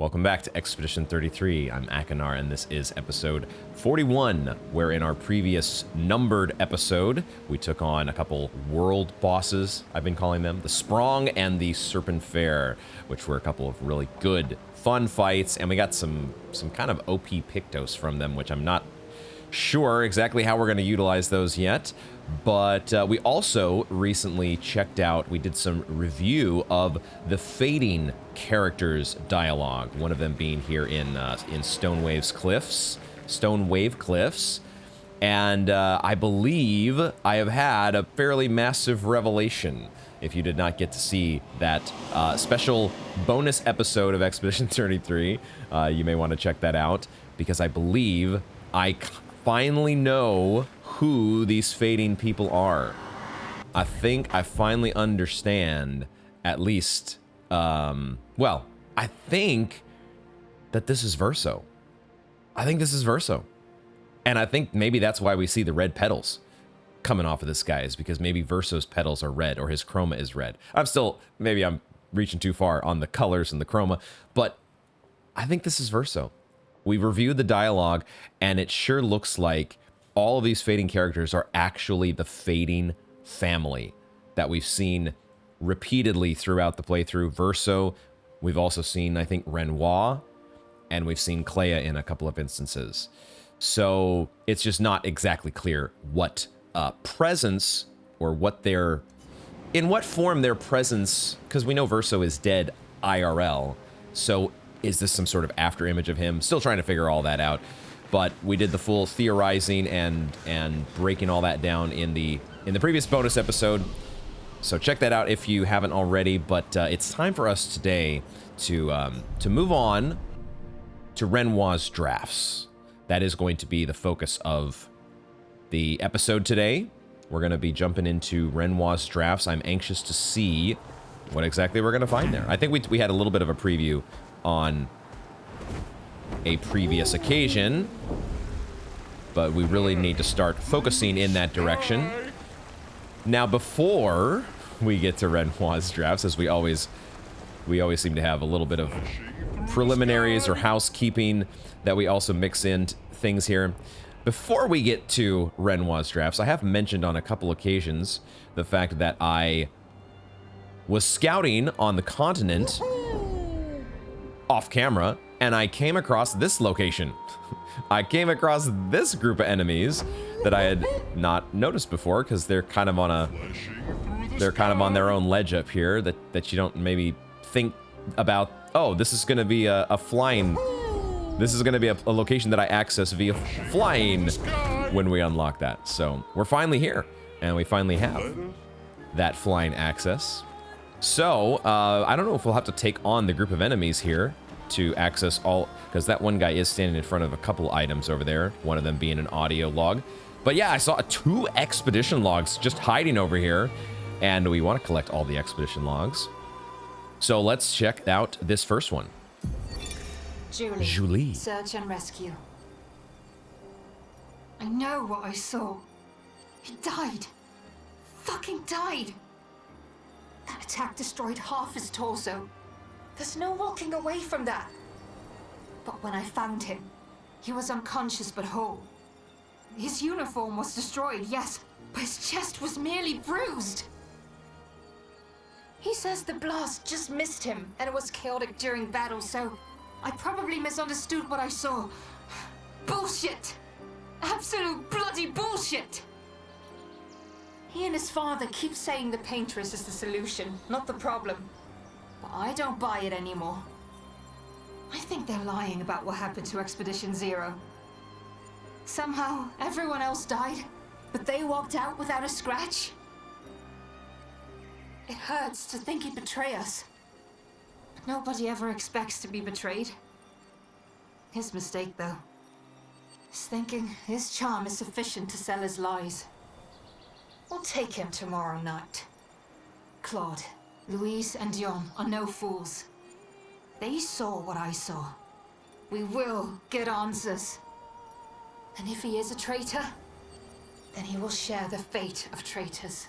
Welcome back to Expedition 33. I'm Akinar, and this is episode 41, where in our previous numbered episode, we took on a couple world bosses, I've been calling them, the Sprong and the Serpent Fair, which were a couple of really good, fun fights, and we got some kind of OP Pictos from them, which I'm not sure exactly how we're going to utilize those yet. But we also recently checked out, we did some review of the Fading characters dialogue, one of them being here in Stonewave Cliffs. And I believe I have had a fairly massive revelation. If you did not get to see that special bonus episode of Expedition 33, you may want to check that out, because I believe I finally know who these Fading people are. I think I finally understand, at least, well, I think that this is Verso. I think this is Verso. And I think maybe that's why we see the red petals coming off of this guy, is because maybe Verso's petals are red, or his chroma is red. Maybe I'm reaching too far on the colors and the chroma, but I think this is Verso. We reviewed the dialogue, and it sure looks like all of these Fading characters are actually the Fading family that we've seen repeatedly throughout the playthrough. Verso, we've also seen, I think, Renoir, and we've seen Clea in a couple of instances. So it's just not exactly clear what presence, or what in what form their presence, because we know Verso is dead IRL, so is this some sort of after image of him? Still trying to figure all that out. But we did the full theorizing and breaking all that down in the previous bonus episode. So check that out if you haven't already. But it's time for us today to move on to Renoir's drafts. That is going to be the focus of the episode today. We're going to be jumping into Renoir's drafts. I'm anxious to see what exactly we're going to find there. I think we had a little bit of a preview on a previous occasion, but we really need to start focusing in that direction. Now, before we get to Renoir's drafts, as we always seem to have a little bit of preliminaries or housekeeping that we also mix in things here. Before we get to Renoir's drafts, I have mentioned on a couple occasions the fact that I was scouting on the continent off camera, and I came across this location. I came across this group of enemies that I had not noticed before, because they're kind of on their own ledge up here that you don't maybe think about. Oh, this is going to be a location that I access via flying when we unlock that. So we're finally here, and we finally have that flying access. So, I don't know if we'll have to take on the group of enemies here to access all, because that one guy is standing in front of a couple items over there, one of them being an audio log. But yeah, I saw 2 expedition logs just hiding over here, and we want to collect all the expedition logs. So let's check out this first one. Julie. Search and rescue. I know what I saw. He died. Fucking died. That attack destroyed half his torso. There's no walking away from that. But when I found him, he was unconscious but whole. His uniform was destroyed, yes, but his chest was merely bruised. He says the blast just missed him and it was chaotic during battle, so I probably misunderstood what I saw. Bullshit! Absolute bloody bullshit! He and his father keep saying the paintress is the solution, not the problem. But I don't buy it anymore. I think they're lying about what happened to Expedition Zero. Somehow, everyone else died, but they walked out without a scratch. It hurts to think he'd betray us. But nobody ever expects to be betrayed. His mistake, though. He's thinking his charm is sufficient to sell his lies. We'll take him tomorrow night. Claude, Louise, and Dion are no fools. They saw what I saw. We will get answers. And if he is a traitor, then he will share the fate of traitors.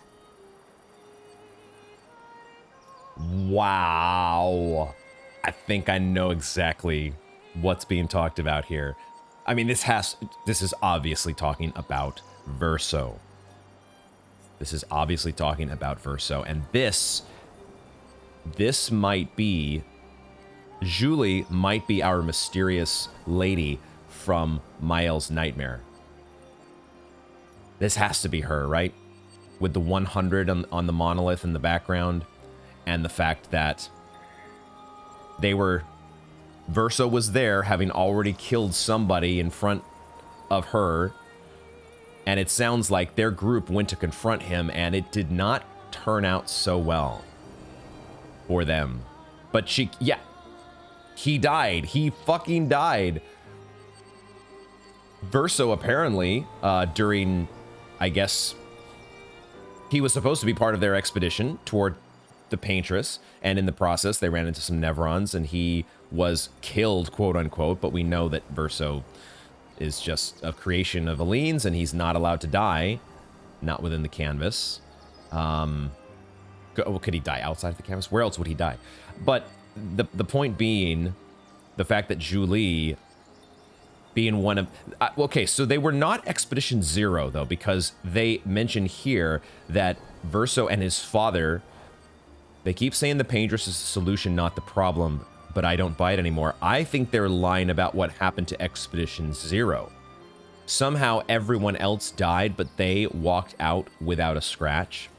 Wow. I think I know exactly what's being talked about here. I mean, this is obviously talking about Verso. This is obviously talking about Verso, and this might be, Julie might be our mysterious lady from Miles' Nightmare. This has to be her, right? With the 100 on the monolith in the background, and the fact that Verso was there, having already killed somebody in front of her, and it sounds like their group went to confront him, and it did not turn out so well for them. But he died. He fucking died. Verso apparently, during, I guess, he was supposed to be part of their expedition toward the Paintress, and in the process, they ran into some Nevrons, and he was killed, quote unquote, but we know that Verso is just a creation of Elene's, and he's not allowed to die, not within the canvas. Could he die outside of the canvas? Where else would he die? But the point being, the fact that Julie being one of... okay, so they were not Expedition Zero, though, because they mention here that Verso and his father, they keep saying the Paintress is the solution, not the problem, but I don't buy it anymore. I think they're lying about what happened to Expedition Zero. Somehow everyone else died, but they walked out without a scratch.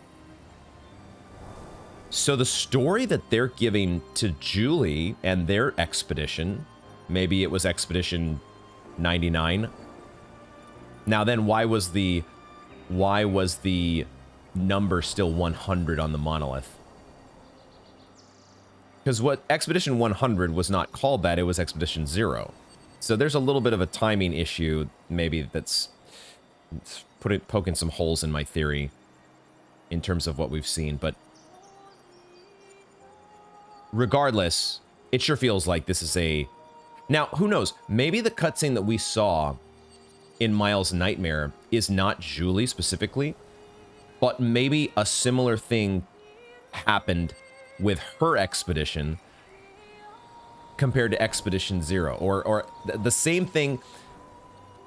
So the story that they're giving to Julie and their expedition, maybe it was Expedition 99. Now then, why was the number still 100 on the monolith? Because what Expedition 100 was not called that, it was Expedition 0. So there's a little bit of a timing issue, maybe, that's poking some holes in my theory in terms of what we've seen. But regardless, it sure feels like this is a... Now, who knows? Maybe the cutscene that we saw in Miles' Nightmare is not Julie specifically, but maybe a similar thing happened with her expedition compared to Expedition Zero, or the same thing.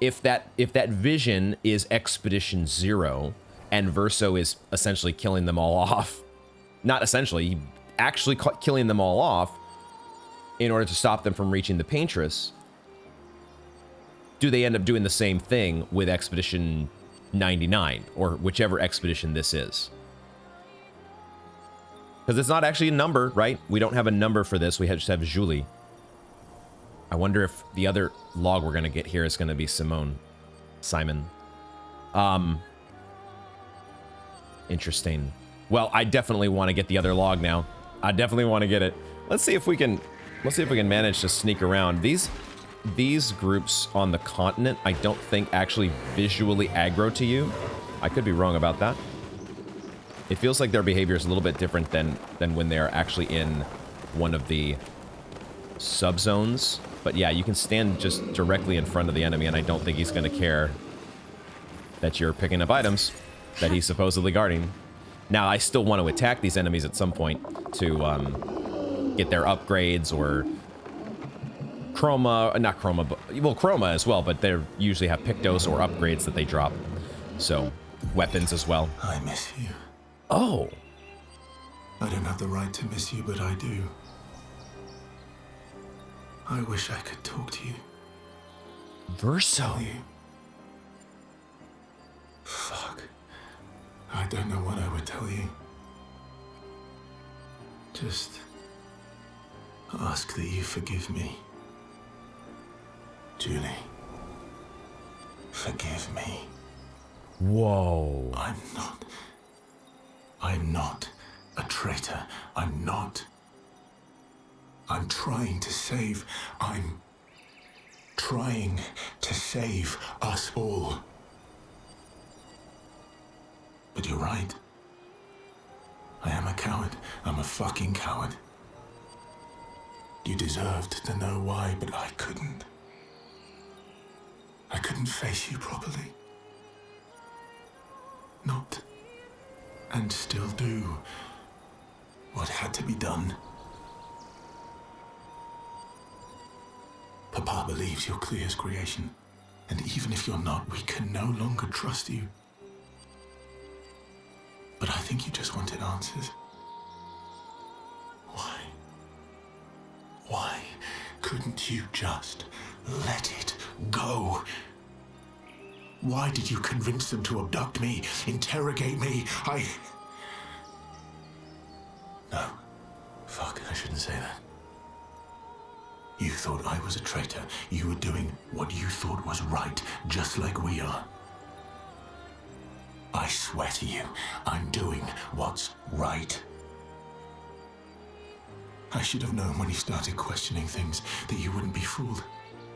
If that vision is Expedition Zero and Verso is essentially killing them all off, not essentially, actually killing them all off in order to stop them from reaching the Paintress, do they end up doing the same thing with Expedition 99, or whichever expedition this is? Because it's not actually a number, right? We don't have a number for this. We just have Julie. I wonder if the other log we're going to get here is going to be Simon. Interesting. Well, I definitely want to get the other log now. I definitely want to get it. Let's see if we can manage to sneak around. These groups on the continent, I don't think actually visually aggro to you. I could be wrong about that. It feels like their behavior is a little bit different than when they're actually in one of the subzones. But yeah, you can stand just directly in front of the enemy, and I don't think he's going to care that you're picking up items that he's supposedly guarding. Now, I still want to attack these enemies at some point to get their upgrades or chroma, not chroma, but, well, chroma as well, but they usually have pictos or upgrades that they drop. So, weapons as well. I miss you. Oh. I don't have the right to miss you, but I do. I wish I could talk to you. Verso. Tell you. Fuck. I don't know what I would tell you. Just ask that you forgive me. Julie. Forgive me. Whoa. I'm not a traitor. I'm not. I'm trying to save. I'm trying to save us all. But you're right. I am a coward. I'm a fucking coward. You deserved to know why, but I couldn't. I couldn't face you properly. Not, and still do, what had to be done. Papa believes you're Clea's creation. And even if you're not, we can no longer trust you. But I think you just wanted answers. Why? Why couldn't you just let it go? Why did you convince them to abduct me, interrogate me? No. Fuck, I shouldn't say that. You thought I was a traitor. You were doing what you thought was right, just like we are. I swear to you, I'm doing what's right. I should have known when you started questioning things that you wouldn't be fooled.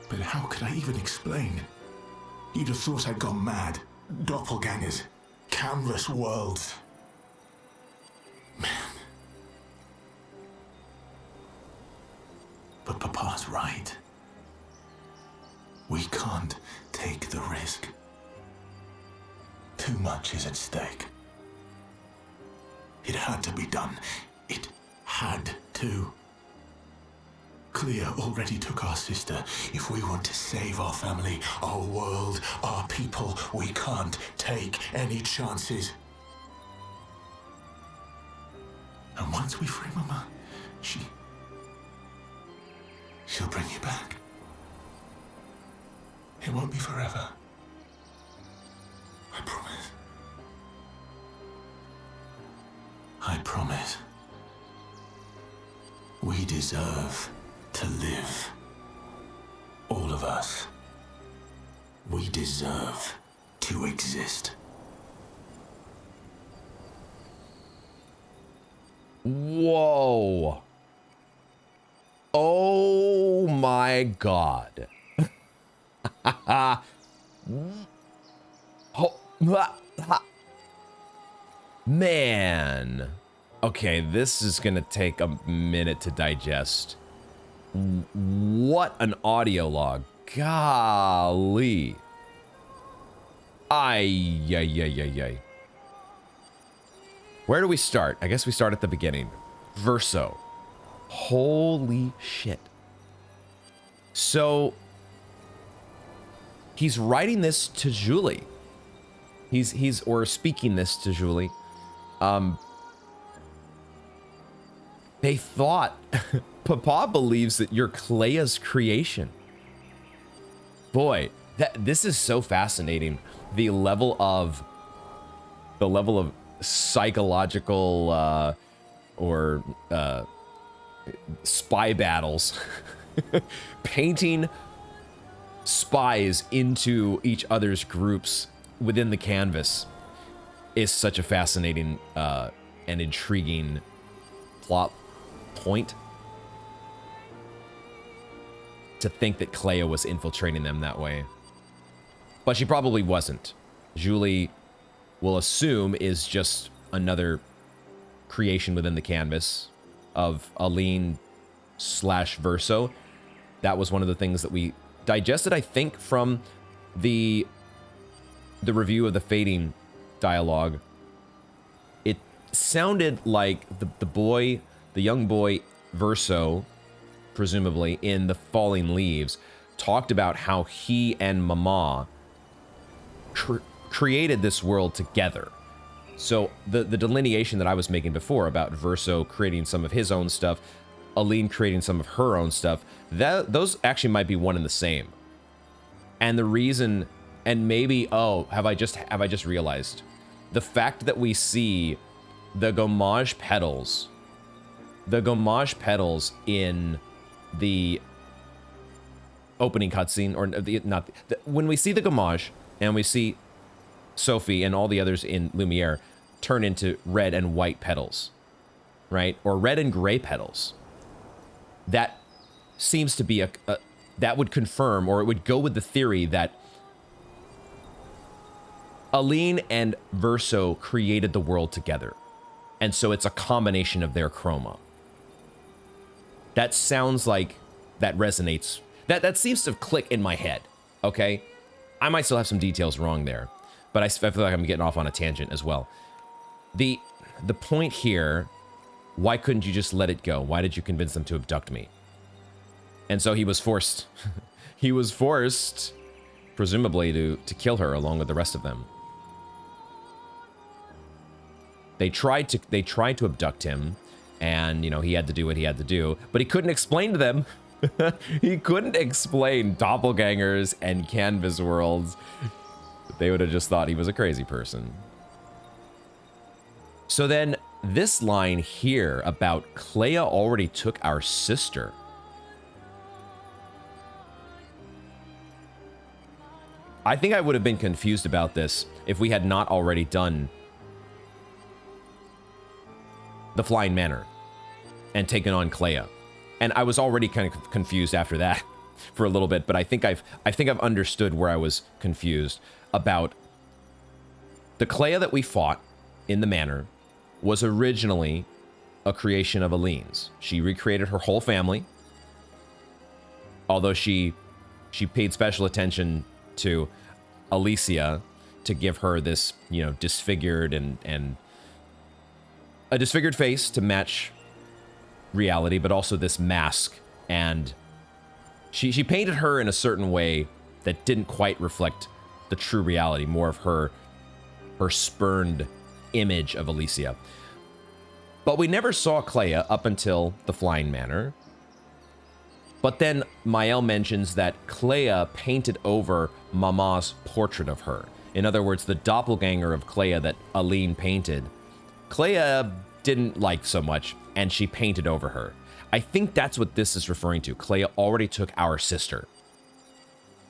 But how could I even explain? You'd have thought I'd gone mad. Doppelgangers. Canvas worlds. Man. But Papa's right. We can't take the risk. Too much is at stake. It had to be done. It had to. Clea already took our sister. If we want to save our family, our world, our people, we can't take any chances. And once we free Mama, she'll bring you back. It won't be forever. I promise. I promise. We deserve to live. All of us. We deserve to exist. Whoa. Oh my God. Man. Okay, this is gonna take a minute to digest. What an audio log. Golly. Ay. Where do we start? I guess we start at the beginning. Verso. Holy shit. So he's writing this to Julie. He's or speaking this to Julie. They thought Papa believes that you're Clea's creation. Boy, this is so fascinating. The level of psychological or spy battles, painting spies into each other's groups within the canvas is such a fascinating and intriguing plot point. To think that Clea was infiltrating them that way. But she probably wasn't. Julie, will assume, is just another creation within the canvas of Aline / Verso. That was one of the things that we digested, I think, from the review of the Fading dialogue. It sounded like the young boy Verso, presumably in the Falling Leaves, talked about how he and Mama created this world together. So the delineation that I was making before about Verso creating some of his own stuff, Aline creating some of her own stuff, those actually might be one and the same. And the reason, and maybe, have I just realized the fact that we see the gommage petals in the opening cutscene, or when we see the gommage and we see Sophie and all the others in Lumiere turn into red and white petals, right? Or red and gray petals. That seems to be that would confirm, or it would go with the theory that Aline and Verso created the world together. And so it's a combination of their chroma. That sounds like that resonates. That seems to click in my head, okay? I might still have some details wrong there, but I feel like I'm getting off on a tangent as well. The point here, why couldn't you just let it go? Why did you convince them to abduct me? And so he was forced he was forced, presumably, to kill her along with the rest of them. They tried to abduct him, and, you know, he had to do what he had to do, but he couldn't explain to them. He couldn't explain doppelgangers and canvas worlds. They would have just thought he was a crazy person. So then this line here about Clea already took our sister. I think I would have been confused about this if we had not already done the Flying Manor and taken on Clea. And I was already kind of confused after that for a little bit, but I think I've understood where I was confused about the Clea that we fought in the manor was originally a creation of Aline's. She recreated her whole family, although she paid special attention to Alicia to give her this, you know, disfigured and a disfigured face to match reality, but also this mask, and she painted her in a certain way that didn't quite reflect the true reality, more of her spurned image of Alicia. But we never saw Clea up until the Flying Manor. But then Mael mentions that Clea painted over Mama's portrait of her. In other words, the doppelganger of Clea that Aline painted, Clea didn't like so much, and she painted over her. I think that's what this is referring to. Clea already took our sister.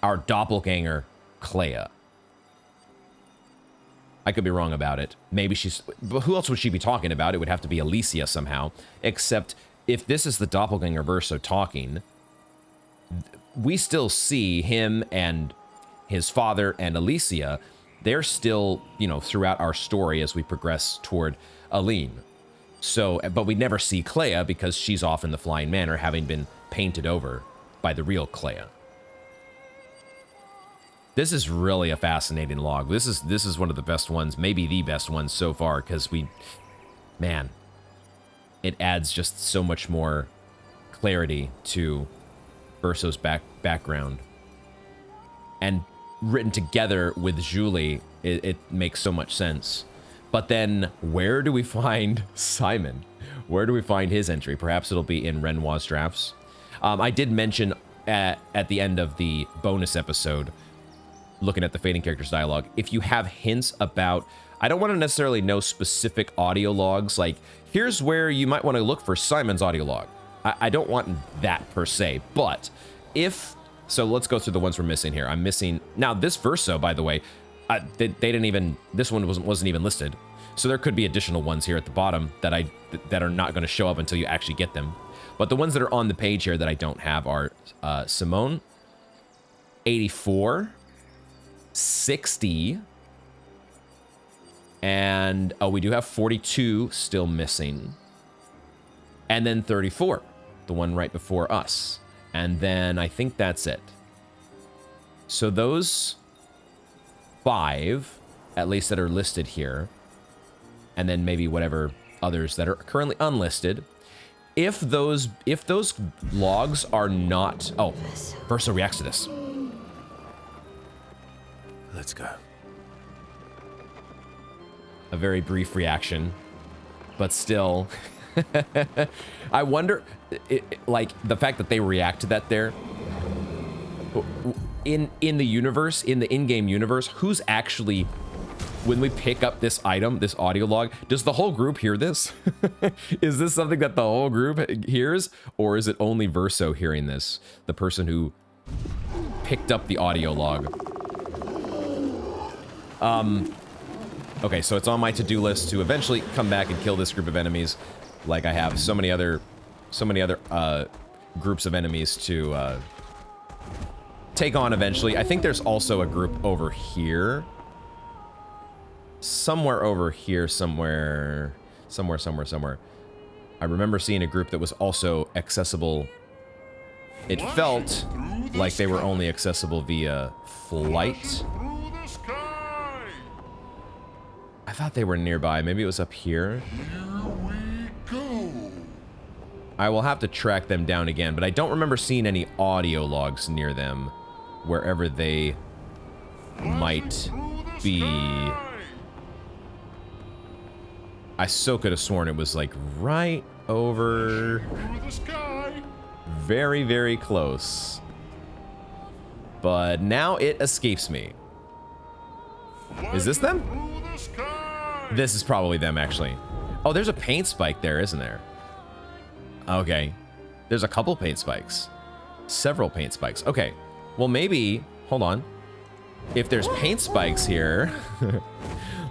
Our doppelganger, Clea. I could be wrong about it. Maybe she's... But who else would she be talking about? It would have to be Alicia somehow. Except, if this is the doppelganger Verso talking, we still see him and his father and Alicia. They're still, you know, throughout our story as we progress toward Aline. So, but we never see Clea because she's off in the Flying Manor, having been painted over by the real Clea. This is really a fascinating log. This is one of the best ones, maybe the best one so far, because man, it adds just so much more clarity to Verso's background. And written together with Julie, it makes so much sense. But then, where do we find Simon? Where do we find his entry? Perhaps it'll be in Renoir's drafts. I did mention at the end of the bonus episode, looking at the Fading Characters dialogue, if you have hints about... I don't want to necessarily know specific audio logs, like, here's where you might want to look for Simon's audio log. I don't want that per se, but if... So let's go through the ones we're missing here. I'm missing... Now, this Verso, by the way, they didn't even... This one wasn't even listed. So there could be additional ones here at the bottom that are not going to show up until you actually get them. But the ones that are on the page here that I don't have are Simone, 84... 60, and oh, we do have 42 still missing, and then 34, the one right before us, and then I think that's it. So those 5, at least that are listed here, and then maybe whatever others that are currently unlisted. If those logs are not... Oh, Verso reacts to this. Let's go. A very brief reaction, but still. I wonder, like, the fact that they react to that there, in the universe, in the in-game universe, who's actually, when we pick up this item, this audio log, does the whole group hear this? Is this something that the whole group hears, or is it only Verso hearing this? The person who picked up the audio log. Okay, so it's on my to-do list to eventually come back and kill this group of enemies, like I have so many other groups of enemies to take on eventually. I think there's also a group over here. Somewhere over here, somewhere. I remember seeing a group that was also accessible. It felt like they were only accessible via flight. I thought they were nearby. Maybe it was up here. Here we go. I will have to track them down again, but I don't remember seeing any audio logs near them, wherever they might be. I so could have sworn it was like right over, very, very close. But now it escapes me. Is this them? This is probably them, actually. Oh, there's a paint spike there, isn't there? Okay. There's a couple paint spikes. Several paint spikes. Okay. Well, maybe... Hold on. If there's paint spikes here...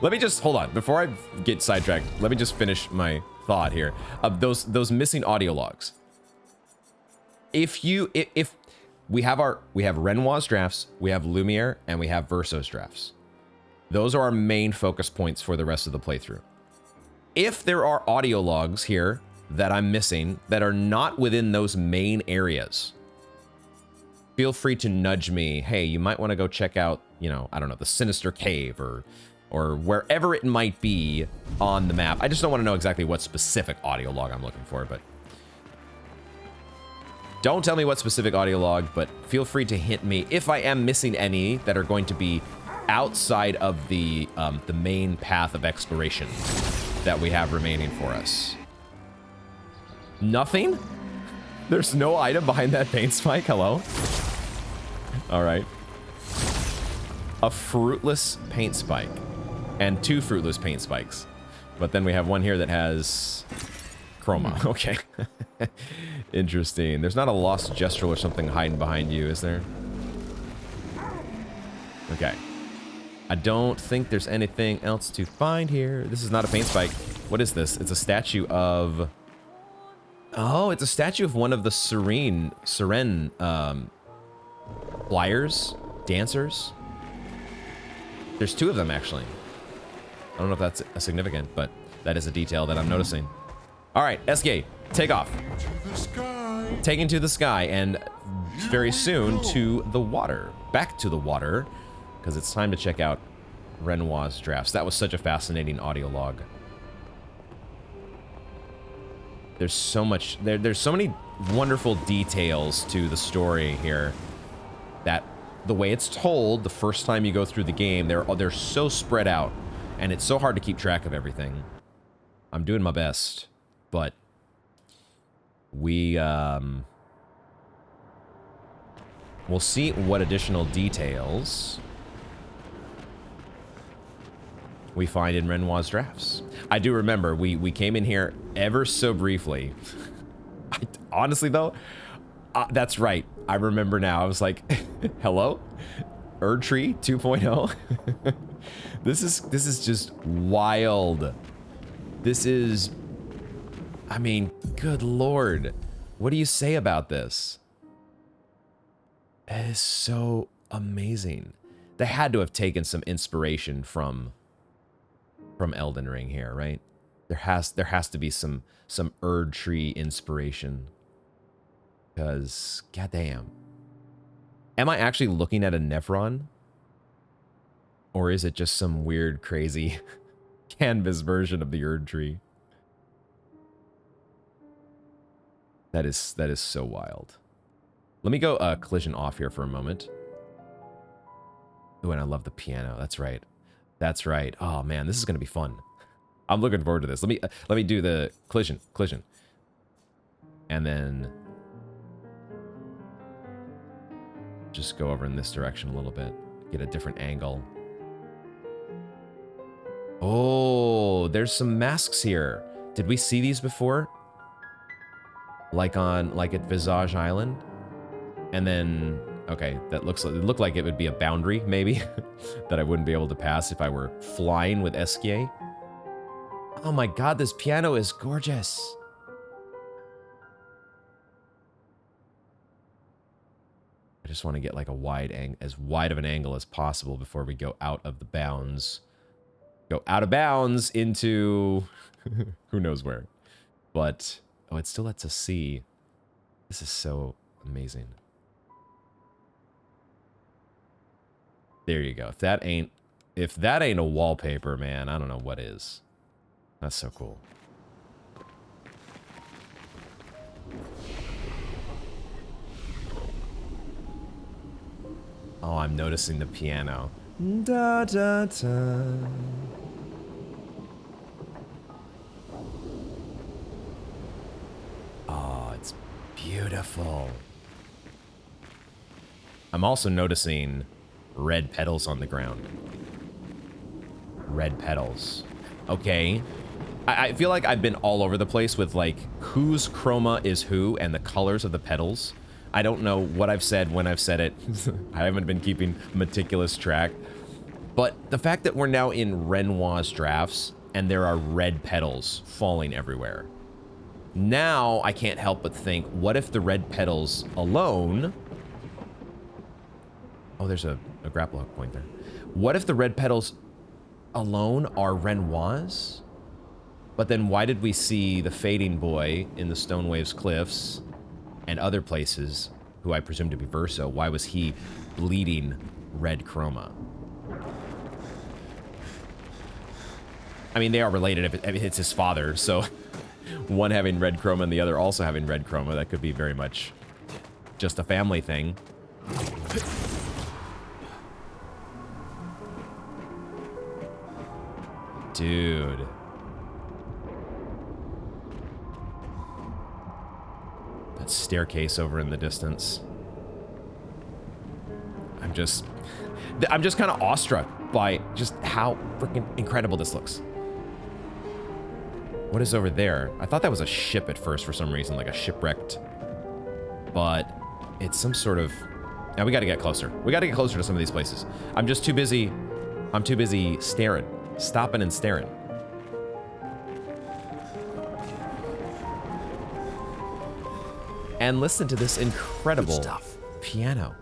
Let me just... Hold on. Before I get sidetracked, let me just finish my thought here. Those missing audio logs. If we have Renoir's drafts, we have Lumiere, and we have Verso's drafts. Those are our main focus points for the rest of the playthrough. If there are audio logs here that I'm missing that are not within those main areas, feel free to nudge me. Hey, you might want to go check out, you know, I don't know, the Sinister Cave or wherever it might be on the map. I just don't want to know exactly what specific audio log I'm looking for, but don't tell me what specific audio log, but feel free to hint me if I am missing any that are going to be outside of the main path of exploration that we have remaining for us. Nothing? There's no item behind that paint spike? Hello? All right. A fruitless paint spike. And 2 fruitless paint spikes. But then we have one here that has chroma. Okay. Interesting. There's not a lost gestural or something hiding behind you, is there? Okay. I don't think there's anything else to find here. This is not a paint spike. What is this? It's a statue of... Oh, it's a statue of one of the Siren flyers, dancers. There's 2 of them, actually. I don't know if that's significant, but that is a detail that I'm noticing. All right, SK, take off. Taken to the sky, and very soon to the water. Back to the water, because it's time to check out Renoir's drafts. That was such a fascinating audio log. There's so much, there's so many wonderful details to the story here that the way it's told the first time you go through the game, they're so spread out, and it's so hard to keep track of everything. I'm doing my best, but we'll see what additional details we find in Renoir's drafts. I do remember we came in here ever so briefly. Honestly though, that's right. I remember now. I was like, hello? Erdtree 2.0? This is just wild. This is, I mean, good Lord. What do you say about this? It is so amazing. They had to have taken some inspiration from Elden Ring here, right? There has to be some Erdtree inspiration. Because, goddamn. Am I actually looking at a Nevron? Or is it just some weird, crazy canvas version of the Erdtree? That is so wild. Let me go collision off here for a moment. Oh, and I love the piano. That's right. That's right. Oh man, this is gonna be fun. I'm looking forward to this. Let me do the collision, and then just go over in this direction a little bit, get a different angle. Oh, there's some masks here. Did we see these before? Like at Visage Island? And then, okay, that it looked like it would be a boundary, maybe, that I wouldn't be able to pass if I were flying with Esquier. Oh my god, this piano is gorgeous. I just want to get like as wide of an angle as possible before we go out of the bounds. Go out of bounds into who knows where. But, oh, it still lets us see. This is so amazing. There you go. If that ain't a wallpaper, man, I don't know what is. That's so cool. Oh, I'm noticing the piano. Da da da. Oh, it's beautiful. I'm also noticing red petals on the ground. Red petals. Okay. I feel like I've been all over the place with like whose chroma is who and the colors of the petals. I don't know what I've said when I've said it. I haven't been keeping meticulous track. But the fact that we're now in Renoir's drafts and there are red petals falling everywhere. Now I can't help but think, what if the red petals alone... Oh, there's a grapple hook point there. What if the red petals alone are Renoir's? But then why did we see the Fading Boy in the Stone Waves Cliffs and other places, who I presume to be Verso? Why was he bleeding red chroma? I mean, they are related if it's his father, so one having red chroma and the other also having red chroma, that could be very much just a family thing. Dude. That staircase over in the distance. I'm just kind of awestruck by just how freaking incredible this looks. What is over there? I thought that was a ship at first for some reason, like a shipwrecked. But it's some sort of... Now we gotta get closer. We gotta get closer to some of these places. I'm too busy staring. Stopping and staring. And listen to this incredible piano.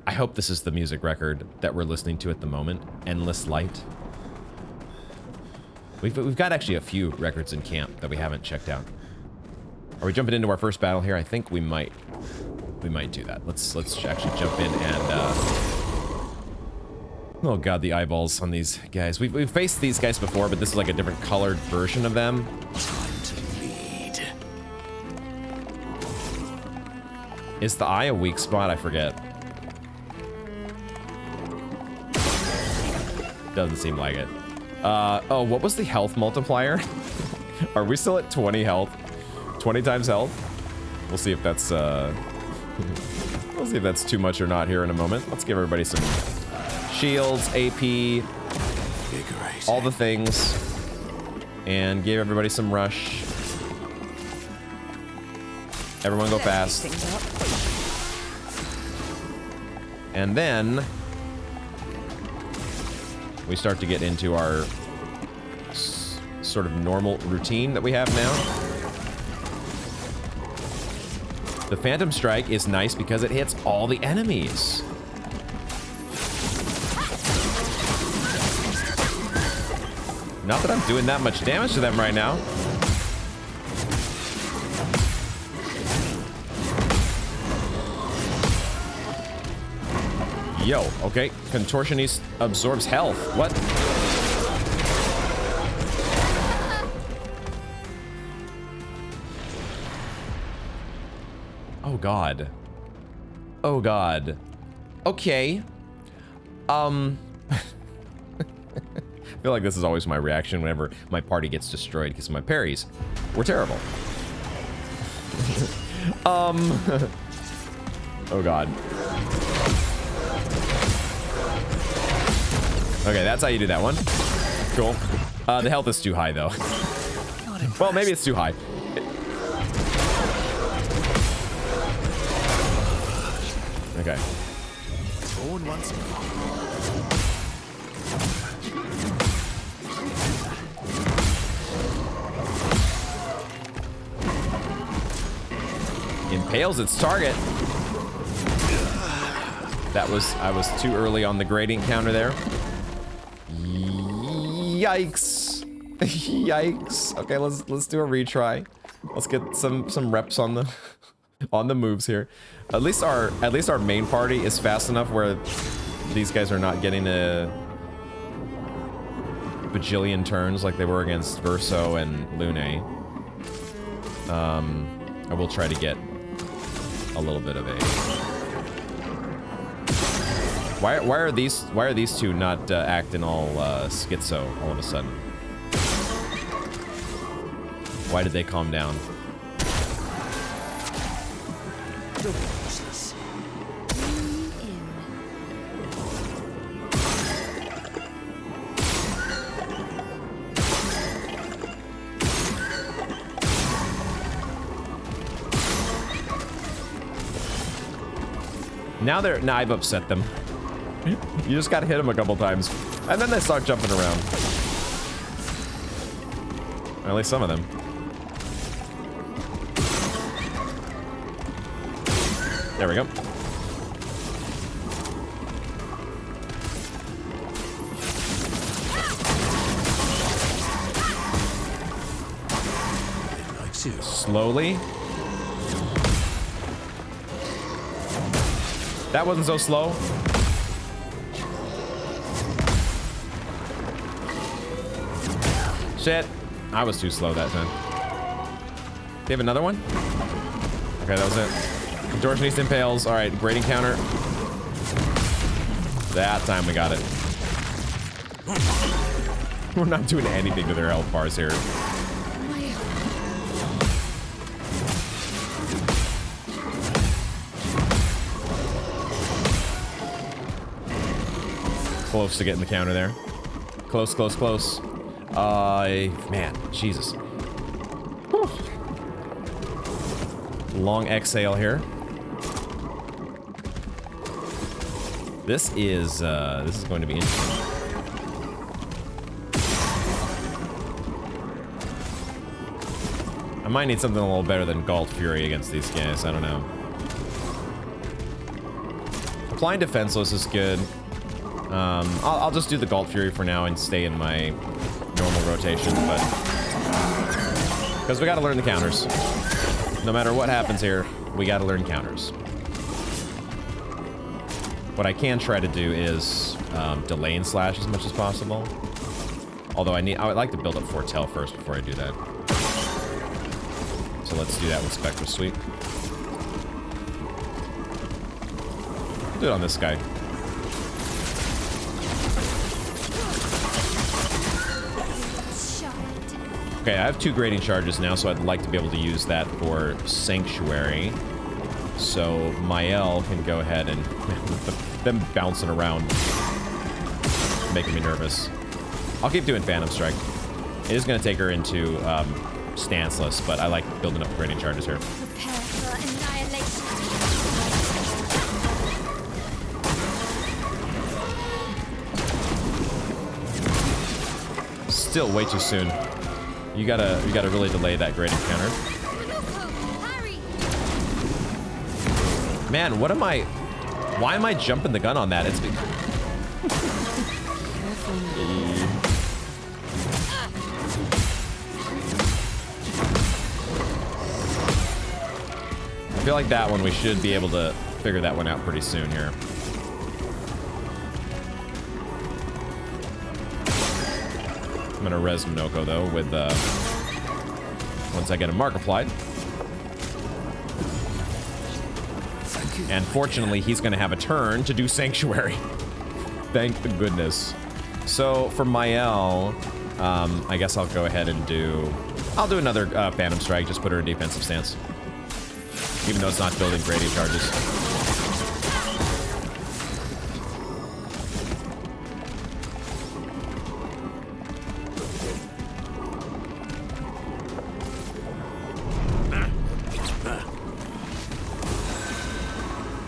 I hope this is the music record that we're listening to at the moment. Endless Light. We've got actually a few records in camp that we haven't checked out. Are we jumping into our first battle here? I think we might do that. Let's actually jump in and oh god, the eyeballs on these guys. We've faced these guys before, but this is like a different colored version of them. Time to lead. Is the eye a weak spot? I forget. Doesn't seem like it. Oh, what was the health multiplier? Are we still at 20 health? 20 times health? We'll see if that's we'll see if that's too much or not here in a moment. Let's give everybody some shields, AP, all the things, and give everybody some rush. Everyone go fast. And then we start to get into our sort of normal routine that we have now. The Phantom Strike is nice because it hits all the enemies. Not that I'm doing that much damage to them right now. Yo, okay. Contortionist absorbs health. What? Oh god. Oh god. Okay. I feel like this is always my reaction whenever my party gets destroyed because my parries were terrible. Oh god. Okay, that's how you do that one. Cool. The health is too high though. Well, maybe it's too high. Okay. Born once more. Impales its target. I was too early on the gradient counter there. Yikes. Yikes. Okay, let's do a retry. Let's get some reps on the moves here. At least our main party is fast enough where these guys are not getting a bajillion turns like they were against Verso and Lune. I will try to get a little bit of a Why are these two not acting all schizo all of a sudden? Why did they calm down? Now I've upset them. You just gotta hit them a couple times, and then they start jumping around. Or at least some of them. There we go. Slowly. That wasn't so slow. Shit. I was too slow that time. Do you have another one? Okay, that was it. Contortionist impales. All right, grading counter. That time we got it. We're not doing anything to their health bars here. Close to getting the counter there. Close, close, close. Man, Jesus. Whew. Long exhale here. This is going to be interesting. I might need something a little better than Galt Fury against these guys. I don't know. Applying Defenseless is good. I'll just do the Galt Fury for now and stay in my normal rotation, but because we got to learn the counters. No matter what happens here, we got to learn counters. What I can try to do is delay and slash as much as possible. Although I would like to build up Foretell first before I do that. So let's do that with Spectral Sweep. Do it on this guy. Okay, I have 2 grading charges now, so I'd like to be able to use that for Sanctuary. So Mael can go ahead and them bouncing around, making me nervous. I'll keep doing Phantom Strike. It is going to take her into stanceless, but I like building up grading charges here. Prepare for annihilation. Still way too soon. You gotta really delay that grading counter. Man, why am I jumping the gun on that? It's I feel like that one we should be able to figure that one out pretty soon here. I'm gonna res Minoko though with once I get a mark applied. And fortunately, he's gonna have a turn to do Sanctuary. Thank the goodness. So for Mael, I guess I'll go ahead and I'll do another Phantom Strike, just put her in defensive stance. Even though it's not building grading charges.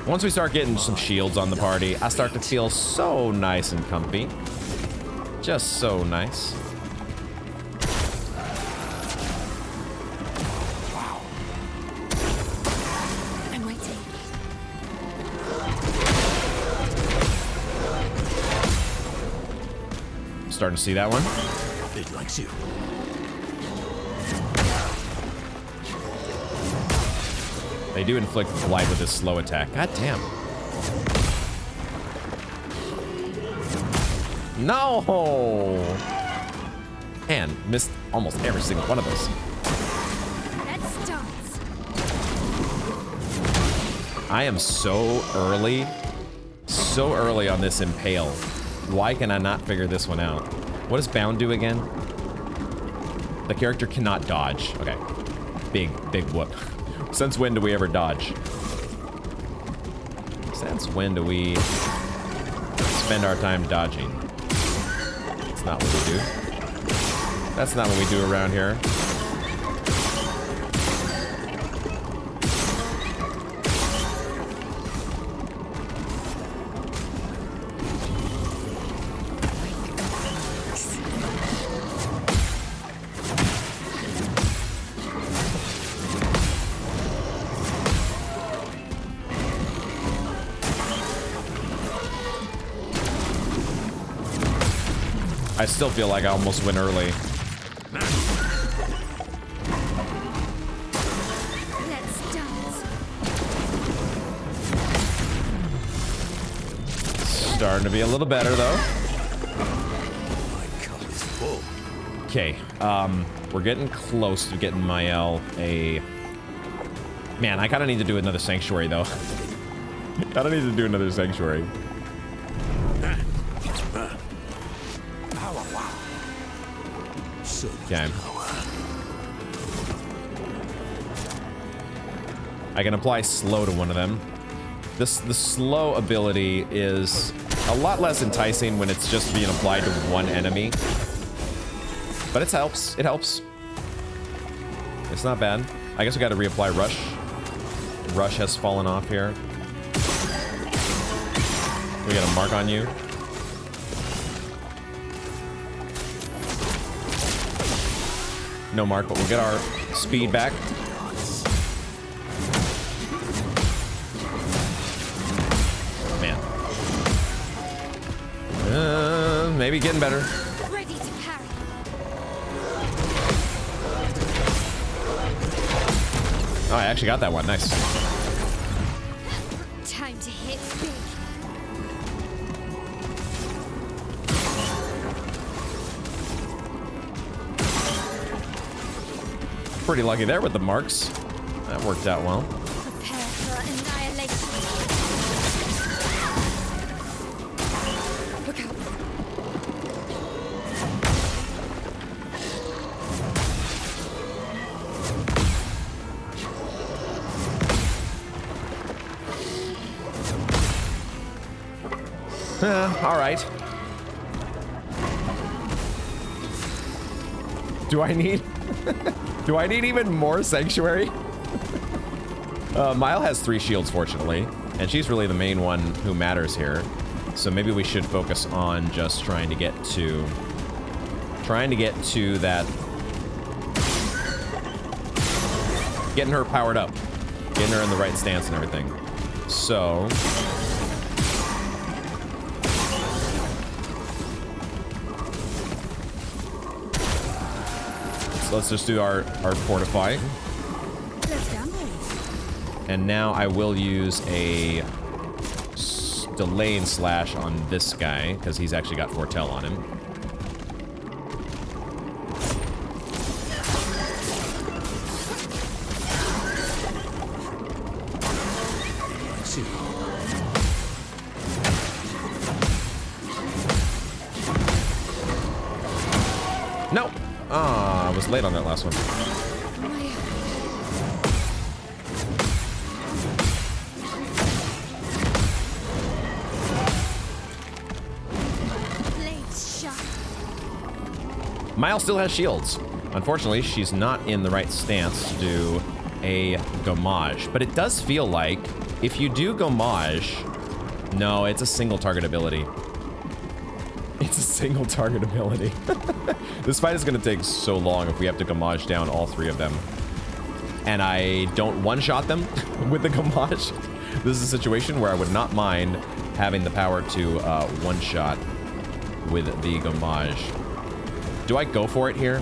Once we start getting some shields on the party, I start to feel so nice and comfy. Just so nice. Wow. I'm waiting. Starting to see that one. It likes you. They do inflict blight with this slow attack. God damn. No! And missed almost every single one of those. That starts. I am so early so early on this impale. Why can I not figure this one out? What does bound do again? The character cannot dodge. Okay. Big whoop. Since when do we ever dodge? Since when do we spend our time dodging? That's not what we do. That's not what we do around here. I still feel like I almost went early. Let's dance. Starting to be a little better though. My cup is full. Okay, we're getting close to getting Mael a... Man, I kind of need to do another sanctuary though. I don't need to do another sanctuary. Okay. I can apply slow to one of them. The slow ability is a lot less enticing when it's just being applied to one enemy. But it helps. It helps. It's not bad. I guess we got to reapply Rush. Rush has fallen off here. We got a mark on you. No mark, but we'll get our speed back. Man. Maybe getting better. Ready to parry. Oh, I actually got that one. Nice. Time to hit big. Pretty lucky there with the marks. That worked out well. Prepare for annihilation. Look out. All right. Do I need... Do I need even more sanctuary? Mile has 3 shields, fortunately, and she's really the main one who matters here. So maybe we should focus on just trying to get to that, getting her powered up, getting her in the right stance and everything. So let's just do our fortify. And now I will use a delay and slash on this guy because he's actually got foretell on him. No. Ah, I was late on that last one. Miles still has shields. Unfortunately, she's not in the right stance to do a gommage. But it does feel like if you do gommage... No, it's a single target ability. It's a single target ability. This fight is going to take so long if we have to gommage down all 3 of them. And I don't one-shot them with the gommage. This is a situation where I would not mind having the power to one-shot with the gommage. Do I go for it here?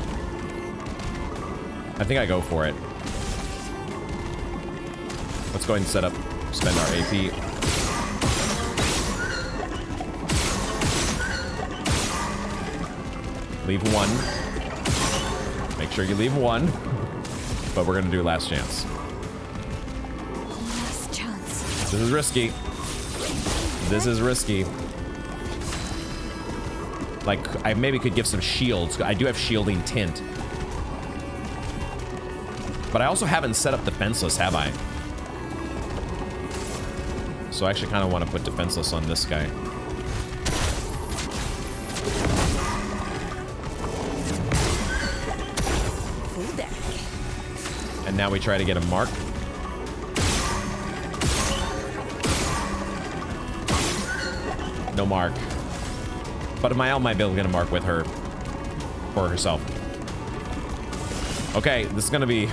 I think I go for it. Let's go ahead and set up, spend our AP. Leave 1. Make sure you leave 1. But we're gonna do last chance. Last chance. This is risky. This is risky. Like, I maybe could give some shields. I do have shielding tint. But I also haven't set up defenseless, have I? So I actually kind of want to put defenseless on this guy. And now we try to get a mark. No mark. But Mael might be able to get a mark with her. For herself. Okay, this is gonna be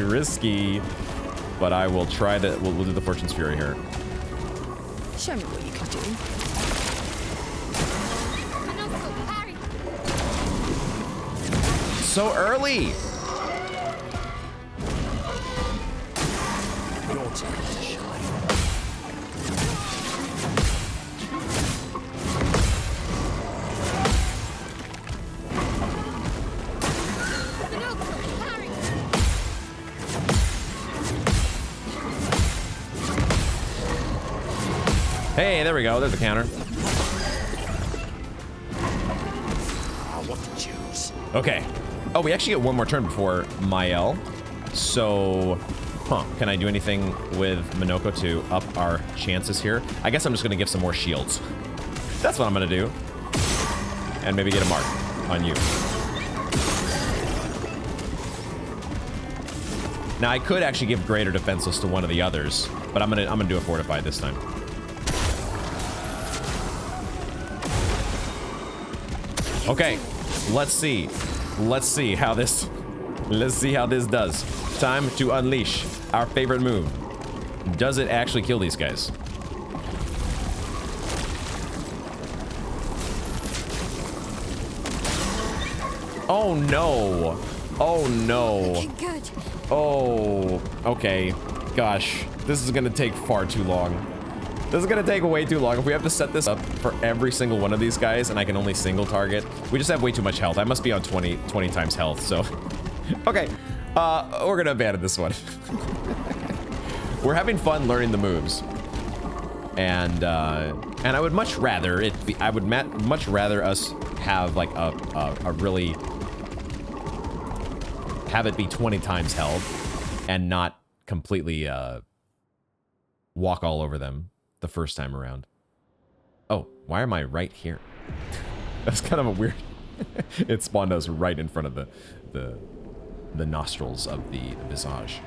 risky. But I will try that. We'll do the Fortune's Fury here. Show me what you can do. So early! Your time to shine. Hey, there we go. There's a counter. What to choose? Okay. Oh, we actually get one more turn before Mael. So, can I do anything with Minoko to up our chances here? I guess I'm just going to give some more shields. That's what I'm going to do. And maybe get a mark on you. Now, I could actually give greater defenseless to one of the others, but I'm gonna do a fortified this time. Okay, let's see. Let's see how this does. Time to unleash our favorite move. Does it actually kill these guys? Oh no. Oh no. Looking good. Oh, okay. Gosh, this is gonna take far too long. This is gonna take way too long. If we have to set this up for every single one of these guys and I can only single target, we just have way too much health. I must be on 20 times health, so. Okay, we're gonna abandon this one. We're having fun learning the moves. And I would much rather it be, much rather us have like a really, have it be 20 times health and not completely walk all over them the first time around. Oh, why am I right here? That's kind of a weird... It spawned us right in front of the nostrils of the visage.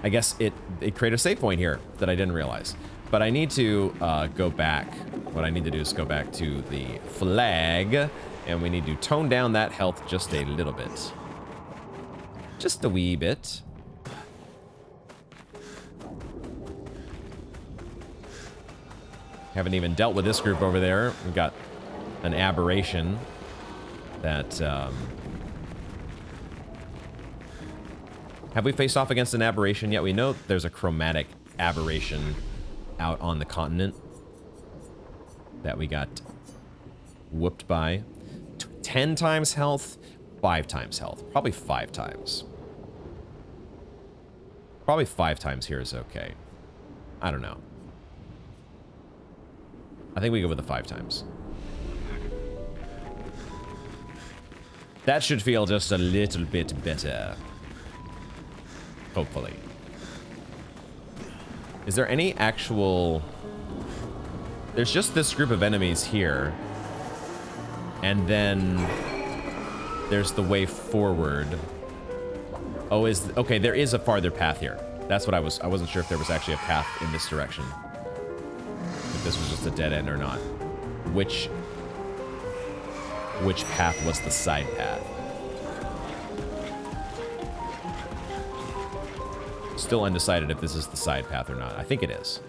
I guess it created a save point here that I didn't realize. But I need to go back. What I need to do is go back to the flag, and we need to tone down that health just a little bit. Just a wee bit. Haven't even dealt with this group over there. We've got an aberration that... Have we faced off against an aberration yet? We know there's a chromatic aberration out on the continent that we got whooped by. 10 times health, 5 times health. Probably 5 times. Probably 5 times here is okay. I don't know. I think we go with the 5 times. That should feel just a little bit better. Hopefully. Is there any actual... There's just this group of enemies here. And then... There's the way forward. Oh, okay, there is a farther path here. That's what I wasn't sure if there was actually a path in this direction. If this was just a dead end or not. Which path was the side path? Still undecided if this is the side path or not. I think it is.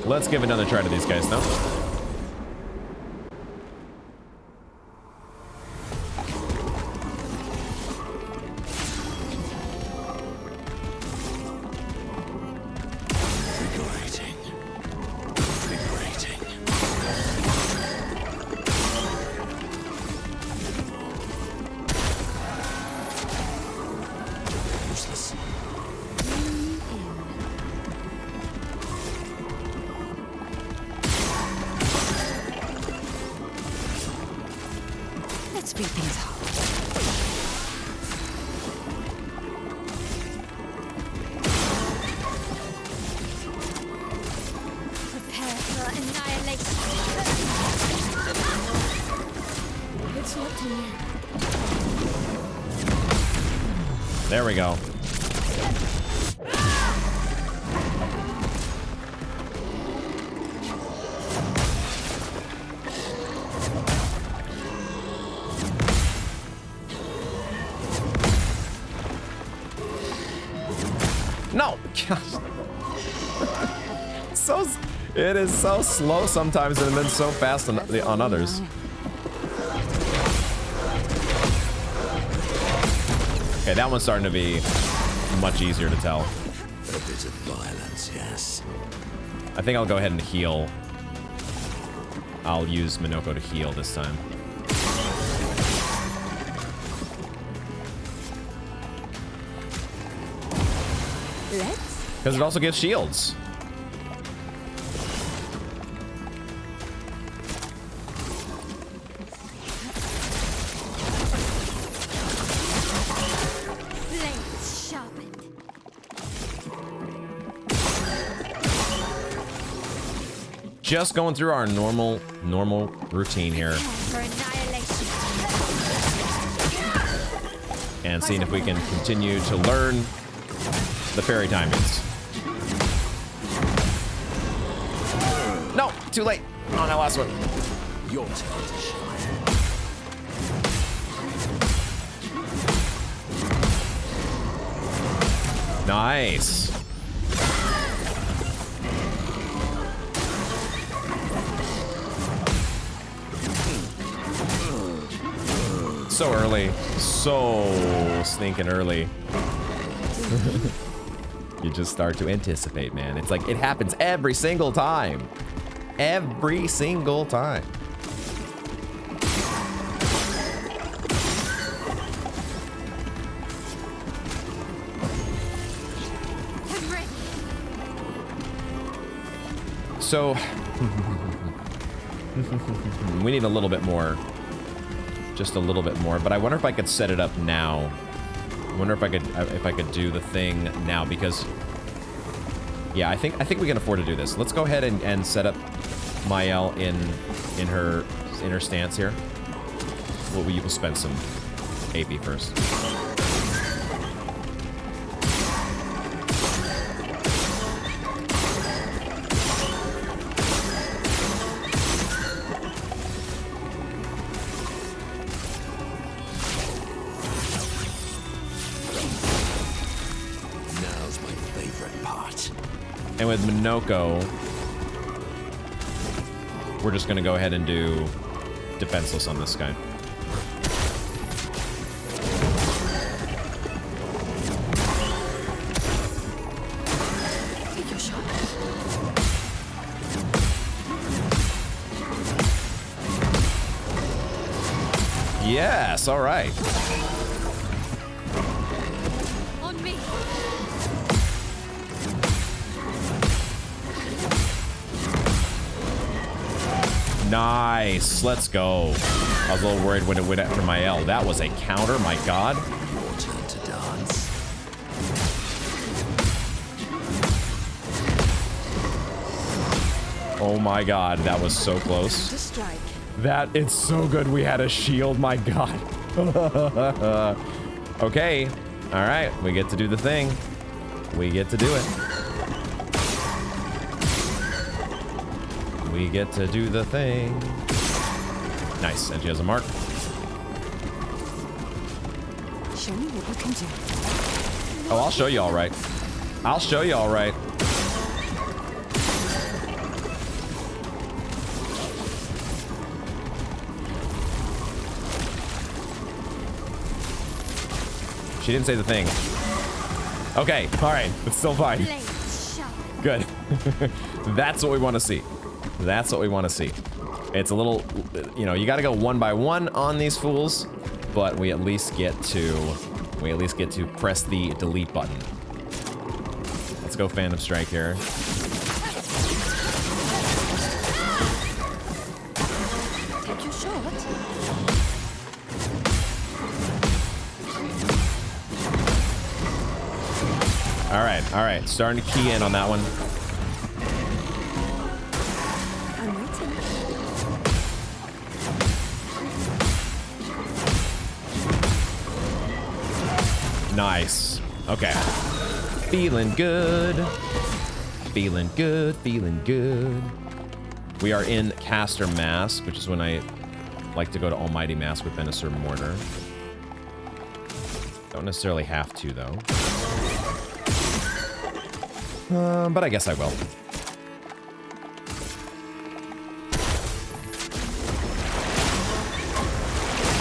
Let's give another try to these guys, though. Let's speed things up. Prepare for annihilation. It's up to you. There we go. No! It is so slow sometimes and then so fast on others. Okay, that one's starting to be much easier to tell. A bit of violence, yes. I think I'll go ahead and heal. I'll use Minoko to heal this time. Let's. Because it also gives shields. Blades sharpened. Just going through our normal routine here For annihilation. and seeing if we can continue to learn the parry timings. No, too late on that last one. Your turn to shine. Nice. So early. So sneaking early. You just start to anticipate, man. It's like it happens every single time. Every single time. I'm ready. So we need a little bit more. Just a little bit more, but I wonder if I could set it up now. I wonder if I could do the thing now because yeah, I think we can afford to do this. Let's go ahead and set up Mael in her stance here. We'll spend some AP first. Now's my favorite part. And with Minoko, we're just gonna go ahead and do defenseless on this guy. Take your shot. Yes, all right. On me. Nice, let's go. I was a little worried when it went after Mael. That was a counter, my god. Your turn to dance. Oh my god, that was so close. To strike. That, it's so good we had a shield, my god. Okay, all right, we get to do the thing. We get to do it. We get to do the thing. Nice, and she has a mark. Show me what you can do. Oh, I'll show you all right. I'll show you all right. She didn't say the thing. Okay, all right, it's still fine. Blades sharpened. Good. That's what we want to see. That's what we want to see. It's a little, you know, you got to go one by one on these fools, but we at least get to press the delete button. Let's go Phantom Strike here. Take your shot. All right. Starting to key in on that one. I'm waiting. Nice. Okay. Feeling good. Feeling good. Feeling good. We are in Caster Mask, which is when I like to go to Almighty Mask with Venusaur Mortar. Don't necessarily have to, though. But I guess I will.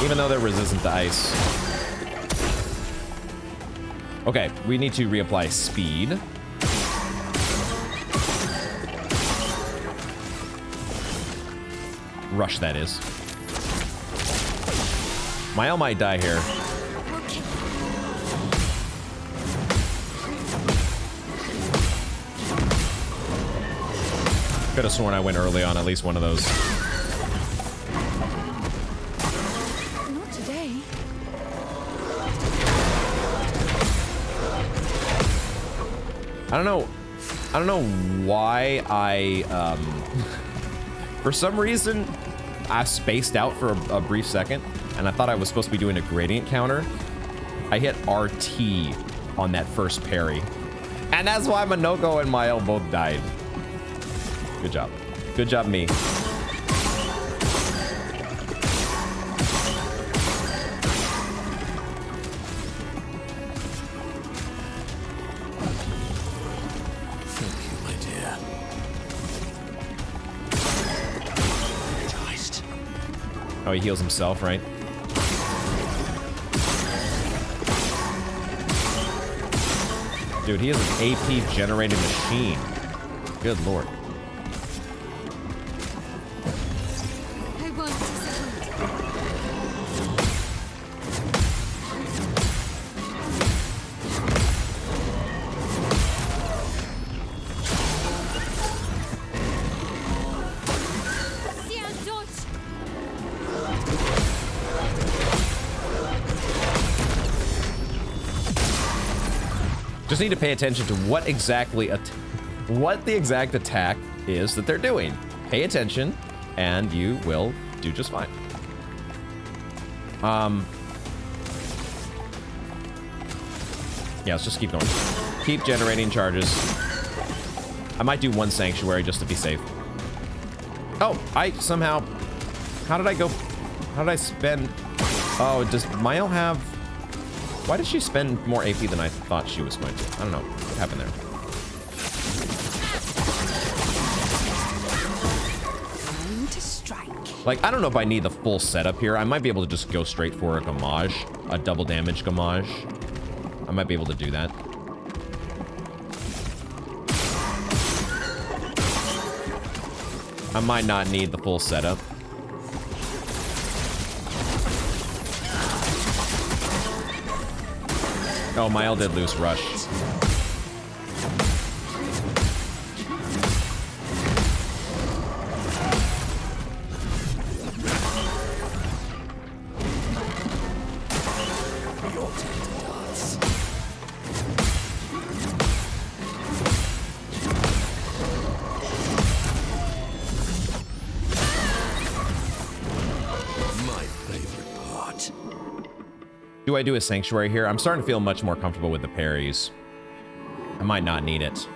Even though they're resistant to ice. Okay, we need to reapply speed. Rush, that is. Mael might die here. Okay. Could have sworn I went early on at least one of those. Not today. I don't know why for some reason, I spaced out for a brief second, and I thought I was supposed to be doing a gradient counter. I hit RT on that first parry. And that's why Minoko and Mael both died. Good job. Good job, me. Thank you, my dear. Energized. Oh, he heals himself, right? Dude, he is an AP generating machine. Good lord. I won't disappoint. See and dodge. Just need to pay attention to what the exact attack is that they're doing. Pay attention, and you will do just fine. Yeah, let's just keep going. Keep generating charges. I might do one sanctuary just to be safe. Oh, I somehow... How did I go... How did I spend... Oh, does Mael have... Why did she spend more AP than I thought she was going to? I don't know. What happened there? Time to strike. Like, I don't know if I need the full setup here. I might be able to just go straight for a Gamage. A double damage Gamage. I might be able to do that. I might not need the full setup. Oh, Mael did loose rush. Your turn to dance. My favorite part. Do I do a sanctuary here? I'm starting to feel much more comfortable with the parries. I might not need it.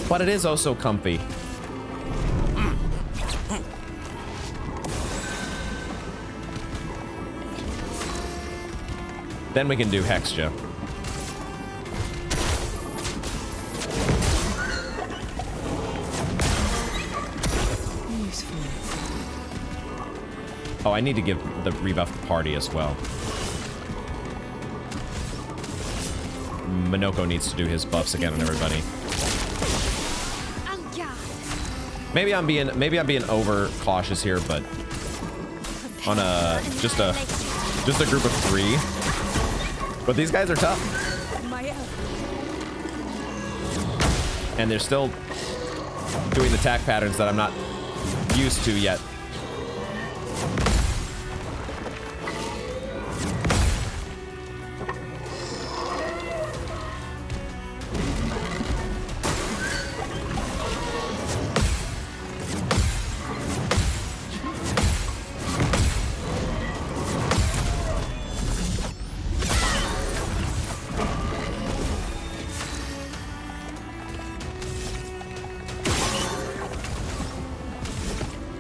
But it is also comfy. Then we can do Hexja. Useful. Oh, I need to give the rebuff to party as well. Minoko needs to do his buffs again on everybody. En garde. Maybe I'm being over cautious here, but on just a group of 3. But these guys are tough, Mael. and they're still doing attack patterns that I'm not used to yet.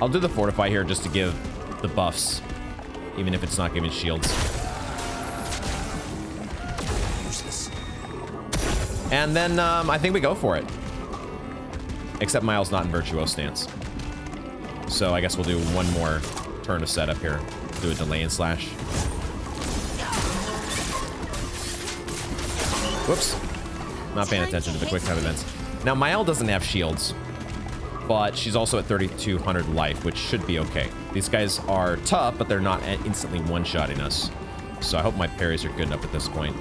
I'll do the fortify here just to give the buffs, even if it's not giving shields. Useless. And then I think we go for it. Except Miles not in Virtuoso stance. So I guess we'll do one more turn of setup here. Do a delay and slash. Whoops. Not paying attention to the quick time events. Now, Mael doesn't have shields, but she's also at 3,200 life, which should be okay. These guys are tough, but they're not instantly one-shotting us. So I hope my parries are good enough at this point.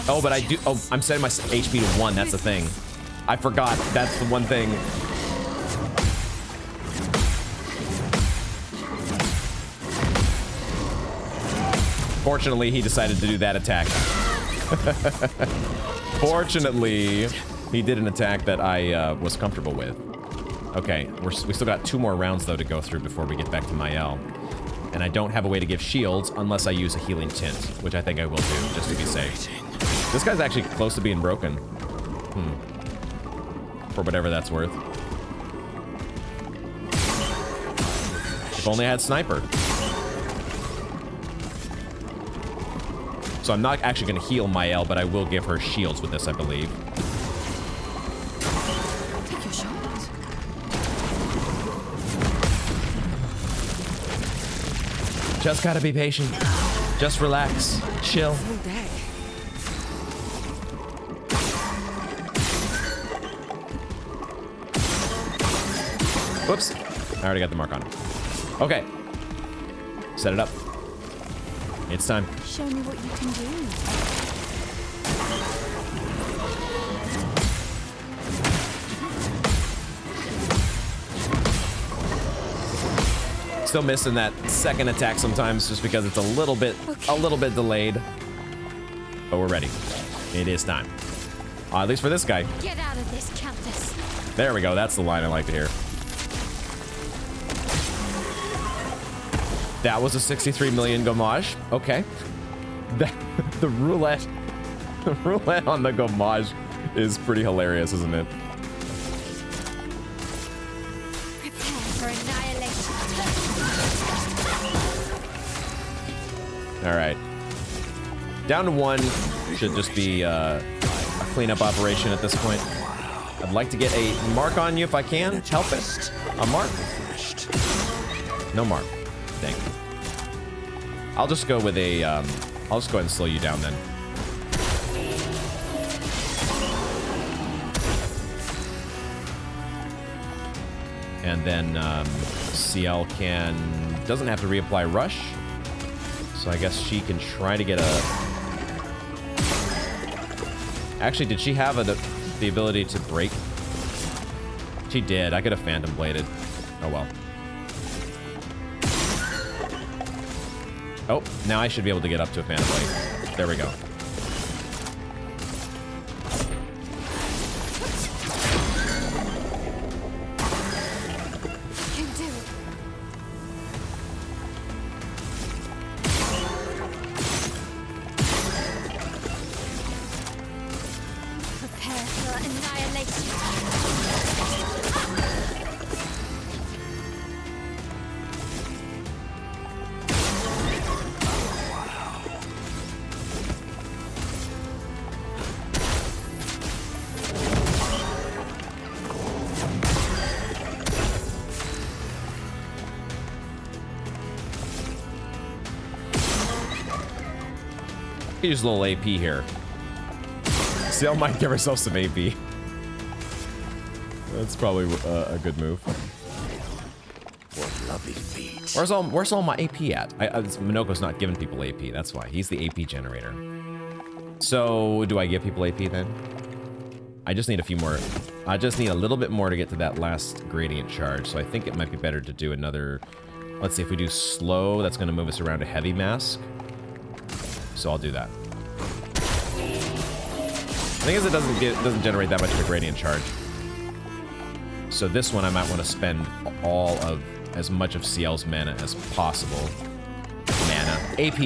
Oh, but I do. Oh, I'm setting my HP to 1. That's the thing. I forgot. That's the one thing. Fortunately, he decided to do that attack. Fortunately, he did an attack that I was comfortable with. Okay, we still got 2 more rounds, though, to go through before we get back to Mael. And I don't have a way to give shields unless I use a healing tint, which I think I will do, just to be safe. This guy's actually close to being broken. For whatever that's worth. If only I had sniper. So I'm not actually going to heal Mael, but I will give her shields with this, I believe. Take your shot. Just gotta be patient. Just relax. Chill. Full deck. Whoops. I already got the mark on him. Okay. Set it up. It's time. Show me what you can do. Still missing that second attack sometimes just because it's a little bit delayed. But we're ready. It is time. At least for this guy. Get out of this, Countess. There we go. That's the line I like to hear. That was a 63 million gommage. Okay. The roulette on the gommage is pretty hilarious, isn't it? Prepare for annihilation. All right. Down to 1 should just be a cleanup operation at this point. I'd like to get a mark on you if I can. Help it. A mark? No mark. Thank you. I'll just go with a, I'll just go ahead and slow you down then. And then CL doesn't have to reapply rush. So I guess she can try to get a... Actually, did she have the ability to break? She did. I could have Phantom Bladed. Oh well. Oh, now I should be able to get up to a Phantom Blade. There we go. You can do it. Prepare for annihilation. Use a little AP here. CL might give herself some AP. That's probably a good move. What lovely feet. Where's all my AP at? Minoko's not giving people AP. That's why he's the AP generator. So do I give people AP then? I just need a few more. I just need a little bit more to get to that last gradient charge. So I think it might be better to do another. Let's see if we do slow. That's going to move us around to heavy mask. So I'll do that. The thing is, it doesn't generate that much of a gradient charge. So this one I might want to spend all of as much of CL's mana as possible. Mana. AP.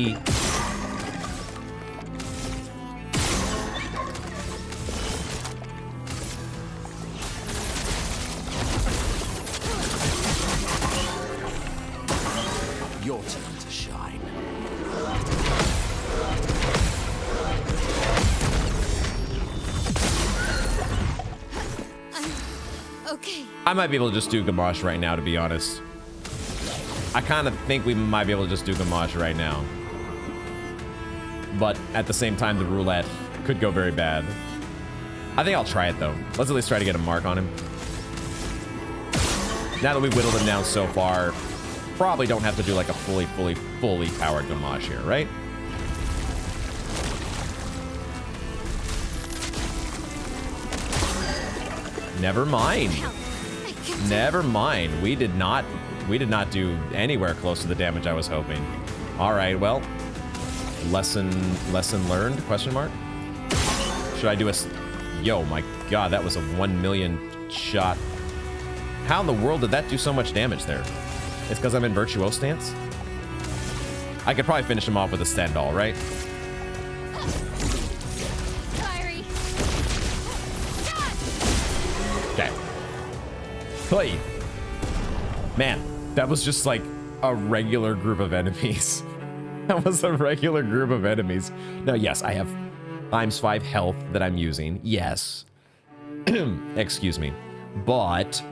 Your turn to shine. Okay. I might be able to just do Gamache right now, to be honest. I kind of think we might be able to just do Gamache right now. But at the same time, the roulette could go very bad. I think I'll try it, though. Let's at least try to get a mark on him. Now that we've whittled him down so far, probably don't have to do like a fully powered Gamache here, right? Never mind. Never mind. We did not do anywhere close to the damage I was hoping. All right, well, lesson learned, question mark? Should I do a... Yo, my God, that was a 1 million shot. How in the world did that do so much damage there? It's because I'm in Virtuose stance? I could probably finish him off with a Stendhal, right? Fiery. Okay. Hey. Man, that was just like a regular group of enemies. That was a regular group of enemies. Now, yes, I have ×5 health that I'm using. Yes. Excuse me. But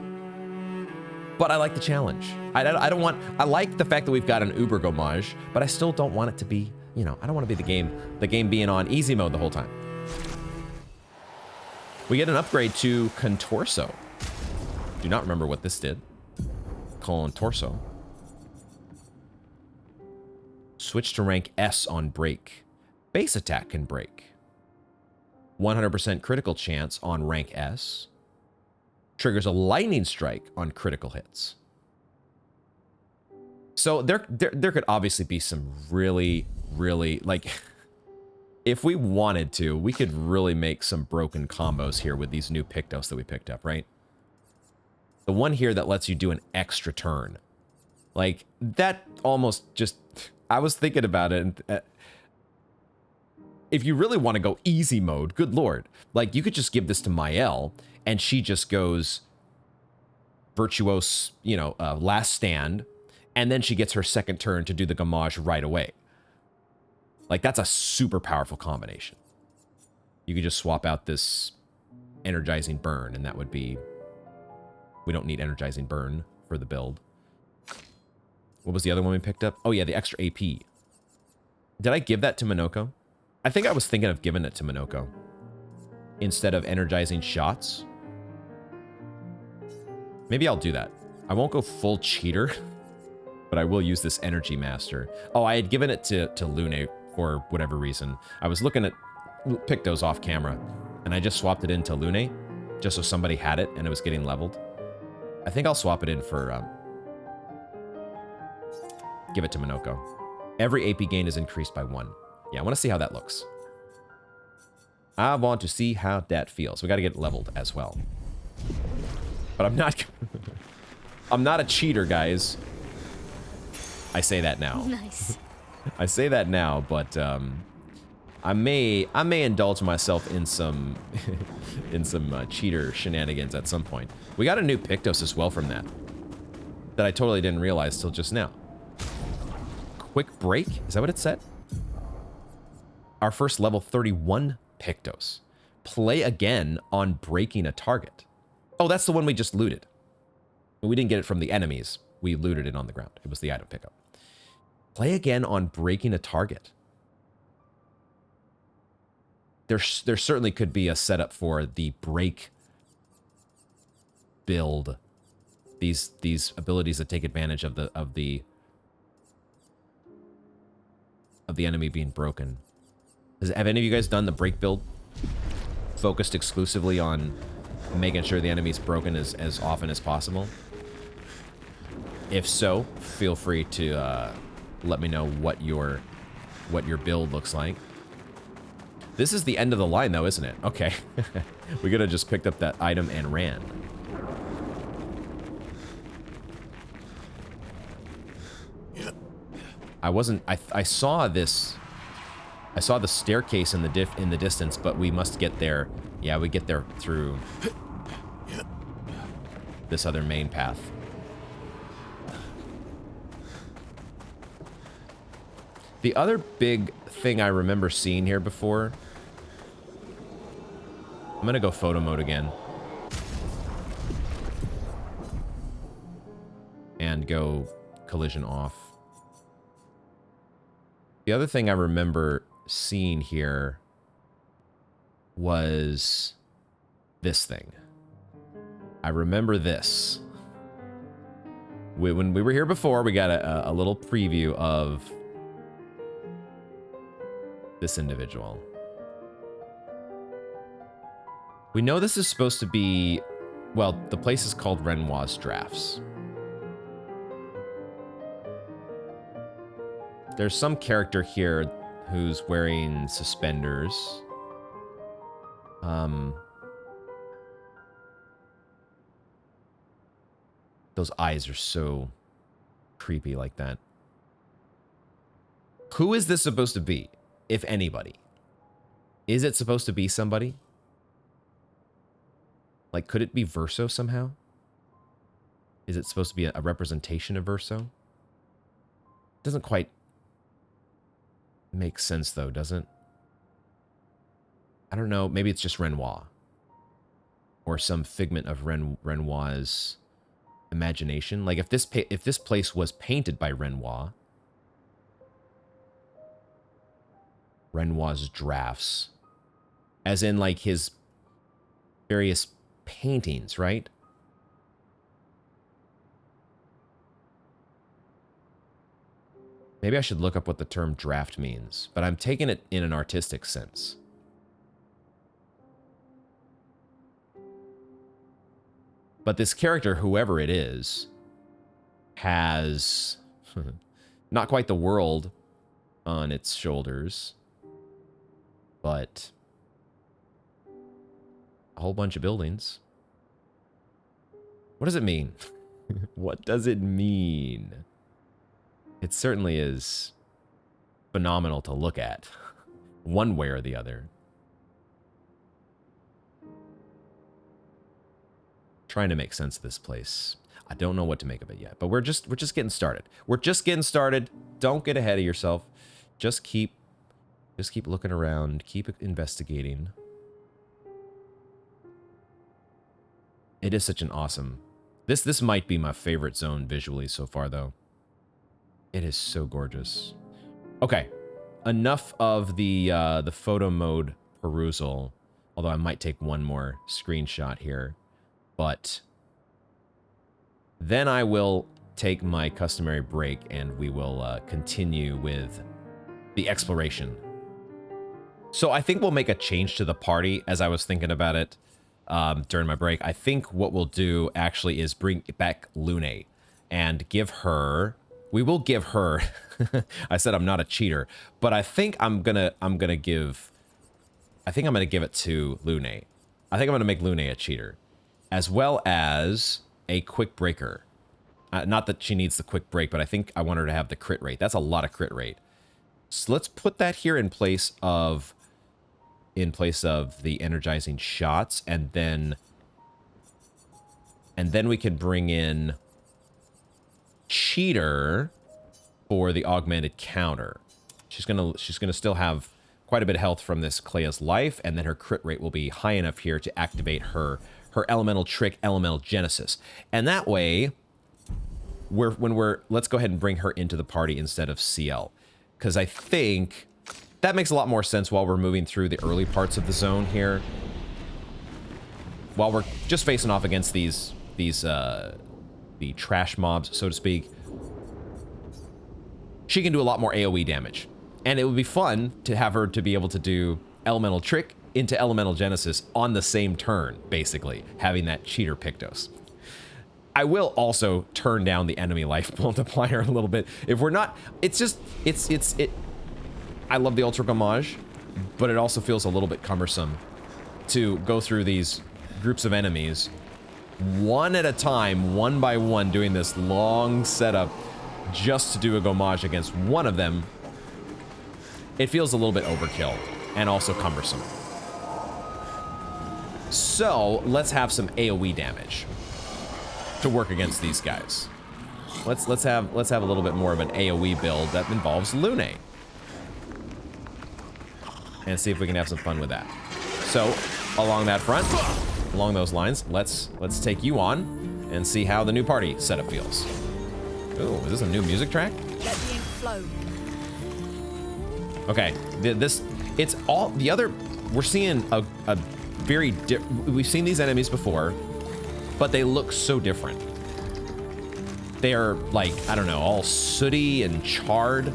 I like the challenge. I like the fact that we've got an Uber Gomage, but I still don't want it to be, you know, I don't want to be the game being on easy mode the whole time. We get an upgrade to Contorso. Do not remember what this did. Contorso. Switch to rank S on break. Base attack can break. 100% critical chance on rank S. Triggers a lightning strike on critical hits. So there could obviously be some really, like, if we wanted to, we could really make some broken combos here with these new Pictos that we picked up, right? The one here that lets you do an extra turn. Like, that almost just... I was thinking about it, and if you really want to go easy mode, good lord. Like, you could just give this to Mael, and she just goes Virtuose, you know, last stand, and then she gets her second turn to do the Gamache right away. Like, that's a super powerful combination. You could just swap out this Energizing Burn, and that would be... We don't need Energizing Burn for the build. What was the other one we picked up? Oh, yeah, the extra AP. Did I give that to Minoko? I think I was thinking of giving it to Minoko instead of energizing shots. Maybe I'll do that. I won't go full cheater, but I will use this Energy Master. Oh, I had given it to Lune for whatever reason. I was looking at Pictos off camera, and I just swapped it into Lune, just so somebody had it and it was getting leveled. I think I'll swap it in for... give it to Minoko. Every AP gain is increased by 1. Yeah, I want to see how that looks. I want to see how that feels. We got to get it leveled as well. But I'm not... I'm not a cheater, guys. I say that now. Nice. I say that now, but I may indulge myself in some cheater shenanigans at some point. We got a new Pictos as well from that I totally didn't realize till just now. Quick break? Is that what it said? Our first level 31 Pictos. Play again on breaking a target. Oh, that's the one we just looted. We didn't get it from the enemies. We looted it on the ground. It was the item pickup. Play again on breaking a target. There certainly could be a setup for the break build. These abilities that take advantage of the enemy being broken. Have any of you guys done the break build? Focused exclusively on making sure the enemy's broken as often as possible? If so, feel free to let me know what your build looks like. This is the end of the line though, isn't it? Okay. We could have just picked up that item and ran. I saw this. I saw the staircase in the distance, but we must get there. Yeah, we get there through this other main path. The other big thing I remember seeing here before... I'm gonna go photo mode again. And go collision off. The other thing I remember seeing here was this thing. I remember this. When we were here before, we got a little preview of this individual. We know this is supposed to be, well, the place is called Renoir's Drafts. There's some character here who's wearing suspenders. Those eyes are so creepy like that. Who is this supposed to be, if anybody? Is it supposed to be somebody? Like, could it be Verso somehow? Is it supposed to be a representation of Verso? Doesn't quite make sense, though, does it? I don't know. Maybe it's just Renoir. Or some figment of Renoir's imagination. Like, if this place was painted by Renoir's drafts, as in, like, his various paintings, right? Maybe I should look up what the term draft means, but I'm taking it in an artistic sense. But this character, whoever it is, has not quite the world on its shoulders, but a whole bunch of buildings. What does it mean? What does it mean? It certainly is phenomenal to look at, one way or the other. Trying to make sense of this place. I don't know what to make of it yet, but we're just getting started. We're just getting started. Don't get ahead of yourself. Just keep looking around, keep investigating. It is such an awesome... This might be my favorite zone visually so far, though. It is so gorgeous. Okay, enough of the photo mode perusal. Although I might take one more screenshot here, but then I will take my customary break and we will continue with the exploration. So I think we'll make a change to the party as I was thinking about it during my break. I think what we'll do actually is bring back Lune and give her... We will give her... I said I'm not a cheater, but I think I'm gonna give... I think I'm gonna give it to Lune. I think I'm gonna make Lune a cheater, as well as a quick breaker. Not that she needs the quick break, but I think I want her to have the crit rate. That's a lot of crit rate. So let's put that here in place of the energizing shots, and then we can bring in cheater for the augmented counter. She's gonna still have quite a bit of health from this Clea's life, and then her crit rate will be high enough here to activate her elemental trick, Elemental Genesis. And that way, let's go ahead and bring her into the party instead of CL, because I think that makes a lot more sense while we're moving through the early parts of the zone here. While we're just facing off against the trash mobs, so to speak, she can do a lot more AoE damage. And it would be fun to have her to be able to do Elemental Trick into Elemental Genesis on the same turn, basically, having that cheater Pictos. I will also turn down the enemy life multiplier a little bit. If we're not, I love the Ultra Gommage, but it also feels a little bit cumbersome to go through these groups of enemies one at a time, one by one, doing this long setup just to do a gommage against one of them, it feels a little bit overkill and also cumbersome. So let's have some AoE damage to work against these guys. Let's have a little bit more of an AoE build that involves Lune, and see if we can have some fun with that. So along that front, along those lines, let's take you on and see how the new party setup feels. Ooh, is this a new music track? Let the ink flow. Okay, it's all the other. We're seeing a very we've seen these enemies before, but they look so different. They are like, I don't know, all sooty and charred.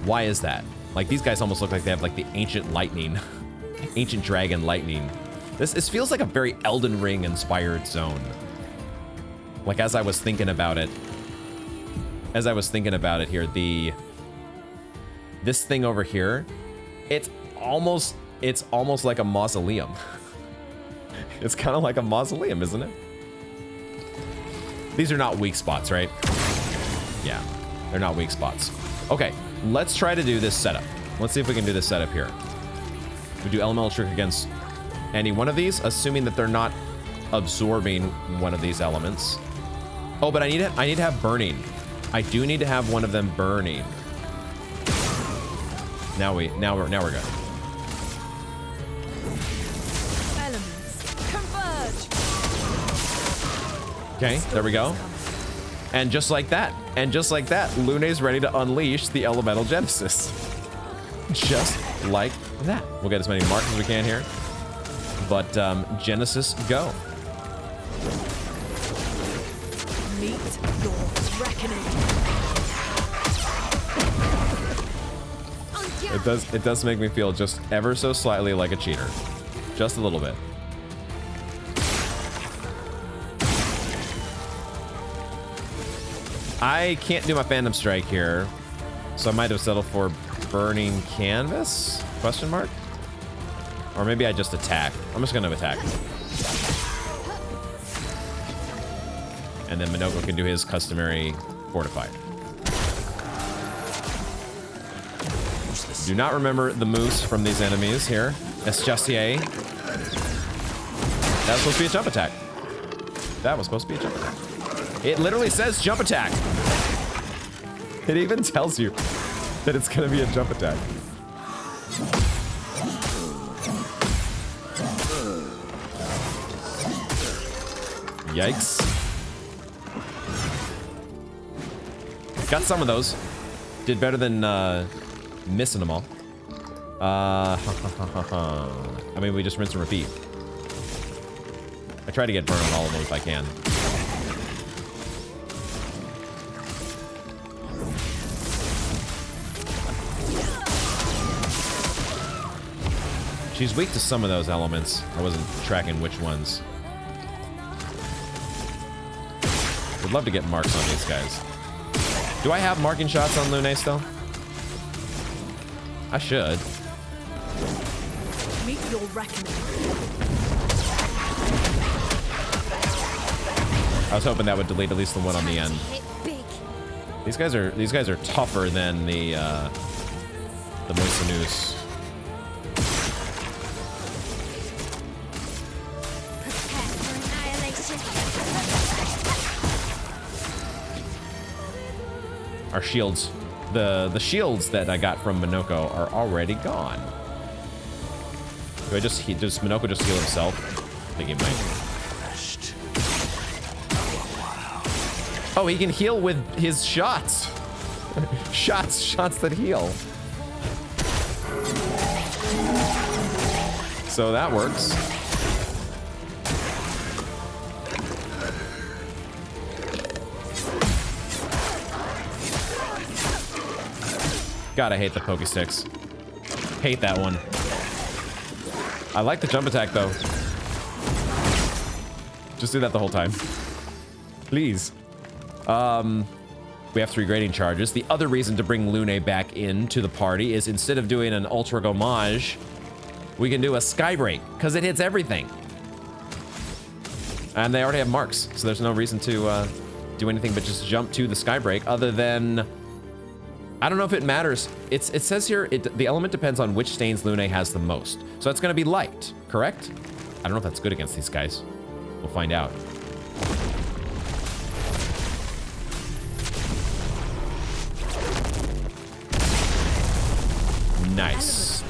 Why is that? Like, these guys almost look like they have like the ancient lightning, ancient dragon lightning. This feels like a very Elden Ring inspired zone. Like, as I was thinking about it here, this thing over here, it's almost like a mausoleum. It's kind of like a mausoleum, isn't it? These are not weak spots, right? Yeah, they're not weak spots. Okay, let's try to do this setup. Let's see if we can do this setup here. We do elemental trick against any one of these, assuming that they're not absorbing one of these elements. Oh, but I need to have burning. I do need to have one of them burning. Now we're good. Elements converge. Okay, there we go. And just like that, Lune's ready to unleash the elemental genesis. Just like that. We'll get as many marks as we can here. But Genesis, go. Meet your reckoning. It does make me feel just ever so slightly like a cheater. Just a little bit. I can't do my Phantom Strike here, so I might have settled for Burning Canvas? Question mark? Or maybe I just attack. I'm just gonna attack. And then Minoko can do his customary Fortified. Do not remember the moose from these enemies here. Eschassier. That was supposed to be a jump attack. That was supposed to be a jump attack. It literally says jump attack. It even tells you that it's gonna be a jump attack. Yikes. Got some of those. Did better than missing them all. I mean, we just rinse and repeat. I try to get burn on all of them if I can. She's weak to some of those elements. I wasn't tracking which ones. Would love to get marks on these guys. Do I have marking shots on Lune still? I should. Meet your reckoning. I was hoping that would delete at least the one on the end. These guys are tougher than the Moisanus. Our shields, the shields that I got from Minoko are already gone. Do I just does Minoko just heal himself? I think he might. Oh, he can heal with his shots. shots that heal. So that works. God, I hate the Pokesticks. Hate that one. I like the jump attack, though. Just do that the whole time. Please. We have 3 grading charges. The other reason to bring Lune back into the party is instead of doing an Ultra Gommage, we can do a Skybreak, because it hits everything. And they already have marks, so there's no reason to do anything but just jump to the Skybreak other than... I don't know if it matters. It says here, the element depends on which stains Lune has the most. So it's going to be light, correct? I don't know if that's good against these guys. We'll find out. Nice.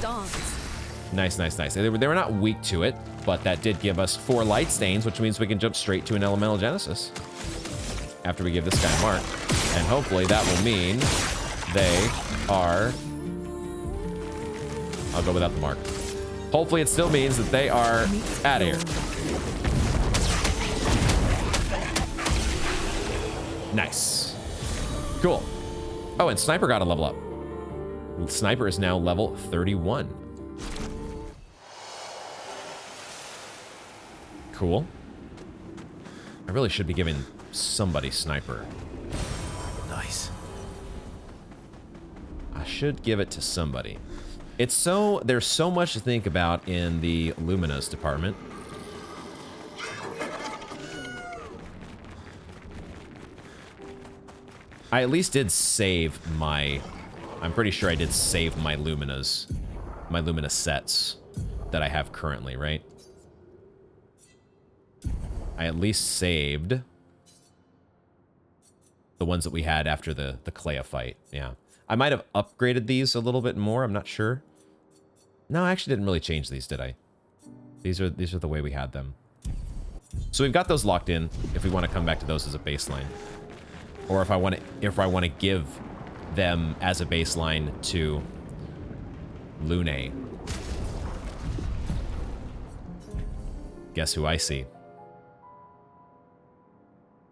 Nice, nice, nice. They were not weak to it, but that did give us 4 light stains, which means we can jump straight to an elemental genesis after we give this guy a mark. And hopefully that will mean they are... I'll go without the mark. Hopefully it still means that they are out of here. Nice. Cool. Oh, and Sniper got a level up. Sniper is now level 31. Cool. I really should be giving somebody Sniper. Nice. I should give it to somebody. It's so... There's so much to think about in the Luminous department. I at least did save my... I'm pretty sure I did save my Luminous sets that I have currently, right? I at least saved the ones that we had after the Clea fight. Yeah. I might have upgraded these a little bit more. I'm not sure. No, I actually didn't really change these, did I? These are the way we had them. So we've got those locked in if we want to come back to those as a baseline. Or if I want to give them as a baseline to Lune. Guess who I see?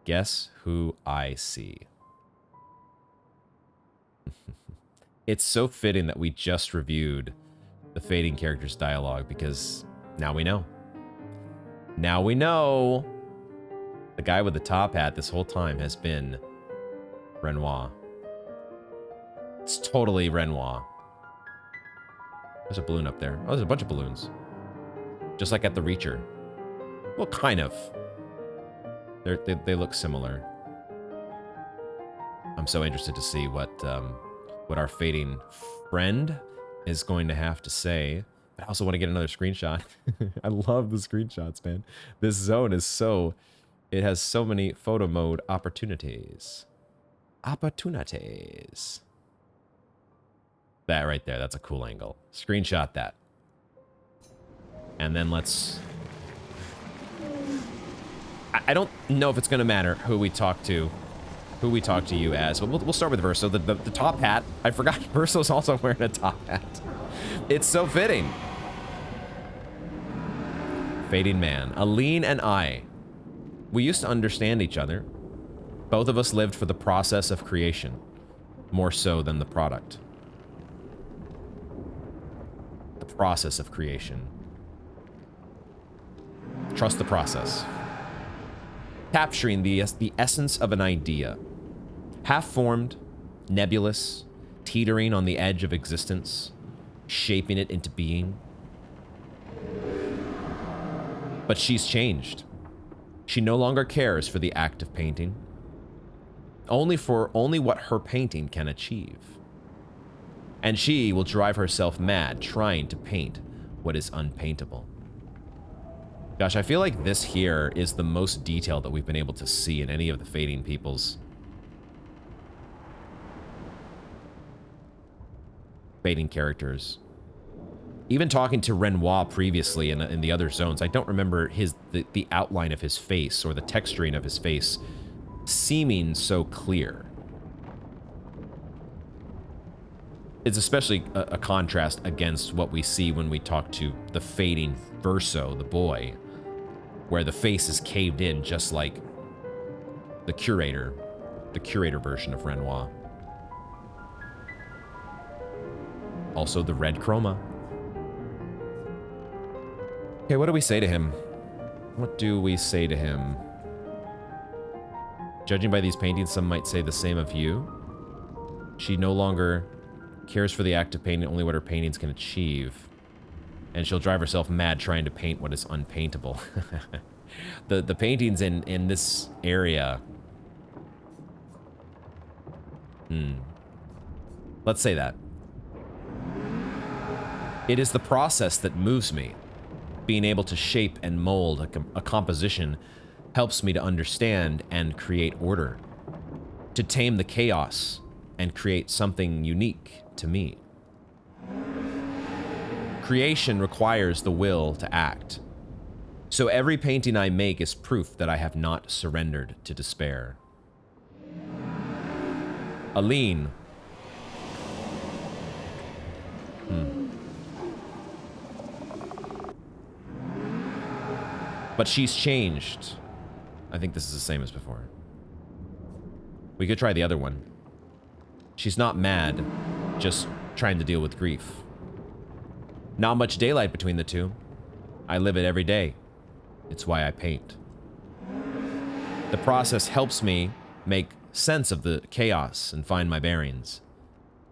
Guess who I see? It's so fitting that we just reviewed the Fading character's dialogue because now we know. Now we know the guy with the top hat this whole time has been Renoir. It's totally Renoir. There's a balloon up there. Oh, there's a bunch of balloons. Just like at the Reacher. Well, kind of. They look similar. I'm so interested to see what our Fading friend is going to have to say. But I also want to get another screenshot. I love the screenshots, man. This zone is so... It has so many photo mode opportunities. Opportunities. That right there, that's a cool angle. Screenshot that. And then let's... I don't know if it's going to matter who we talk to you as, but we'll start with Verso. The top hat. I forgot Verso's also wearing a top hat. It's so fitting. Fading man. Aline and I. We used to understand each other. Both of us lived for the process of creation, more so than the product. The process of creation. Trust the process. Capturing the essence of an idea. Half-formed, nebulous, teetering on the edge of existence, shaping it into being. But she's changed. She no longer cares for the act of painting. Only what her painting can achieve. And she will drive herself mad trying to paint what is unpaintable. Gosh, I feel like this here is the most detail that we've been able to see in any of the Fading peoples. Fading characters. Even talking to Renoir previously in the other zones, I don't remember the outline of his face or the texturing of his face seeming so clear. It's especially a contrast against what we see when we talk to the Fading Verso, the boy, where the face is caved in just like the curator version of Renoir. Also the red chroma. Okay, what do we say to him? What do we say to him? Judging by these paintings, some might say the same of you. She no longer cares for the act of painting, only what her paintings can achieve. And she'll drive herself mad trying to paint what is unpaintable. The paintings in this area Let's say that. It is the process that moves me. Being able to shape and mold a composition helps me to understand and create order. To tame the chaos and create something unique to me. Creation requires the will to act. So every painting I make is proof that I have not surrendered to despair. Aline. But she's changed. I think this is the same as before. We could try the other one. She's not mad, just trying to deal with grief. Not much daylight between the two. I live it every day. It's why I paint. The process helps me make sense of the chaos and find my bearings.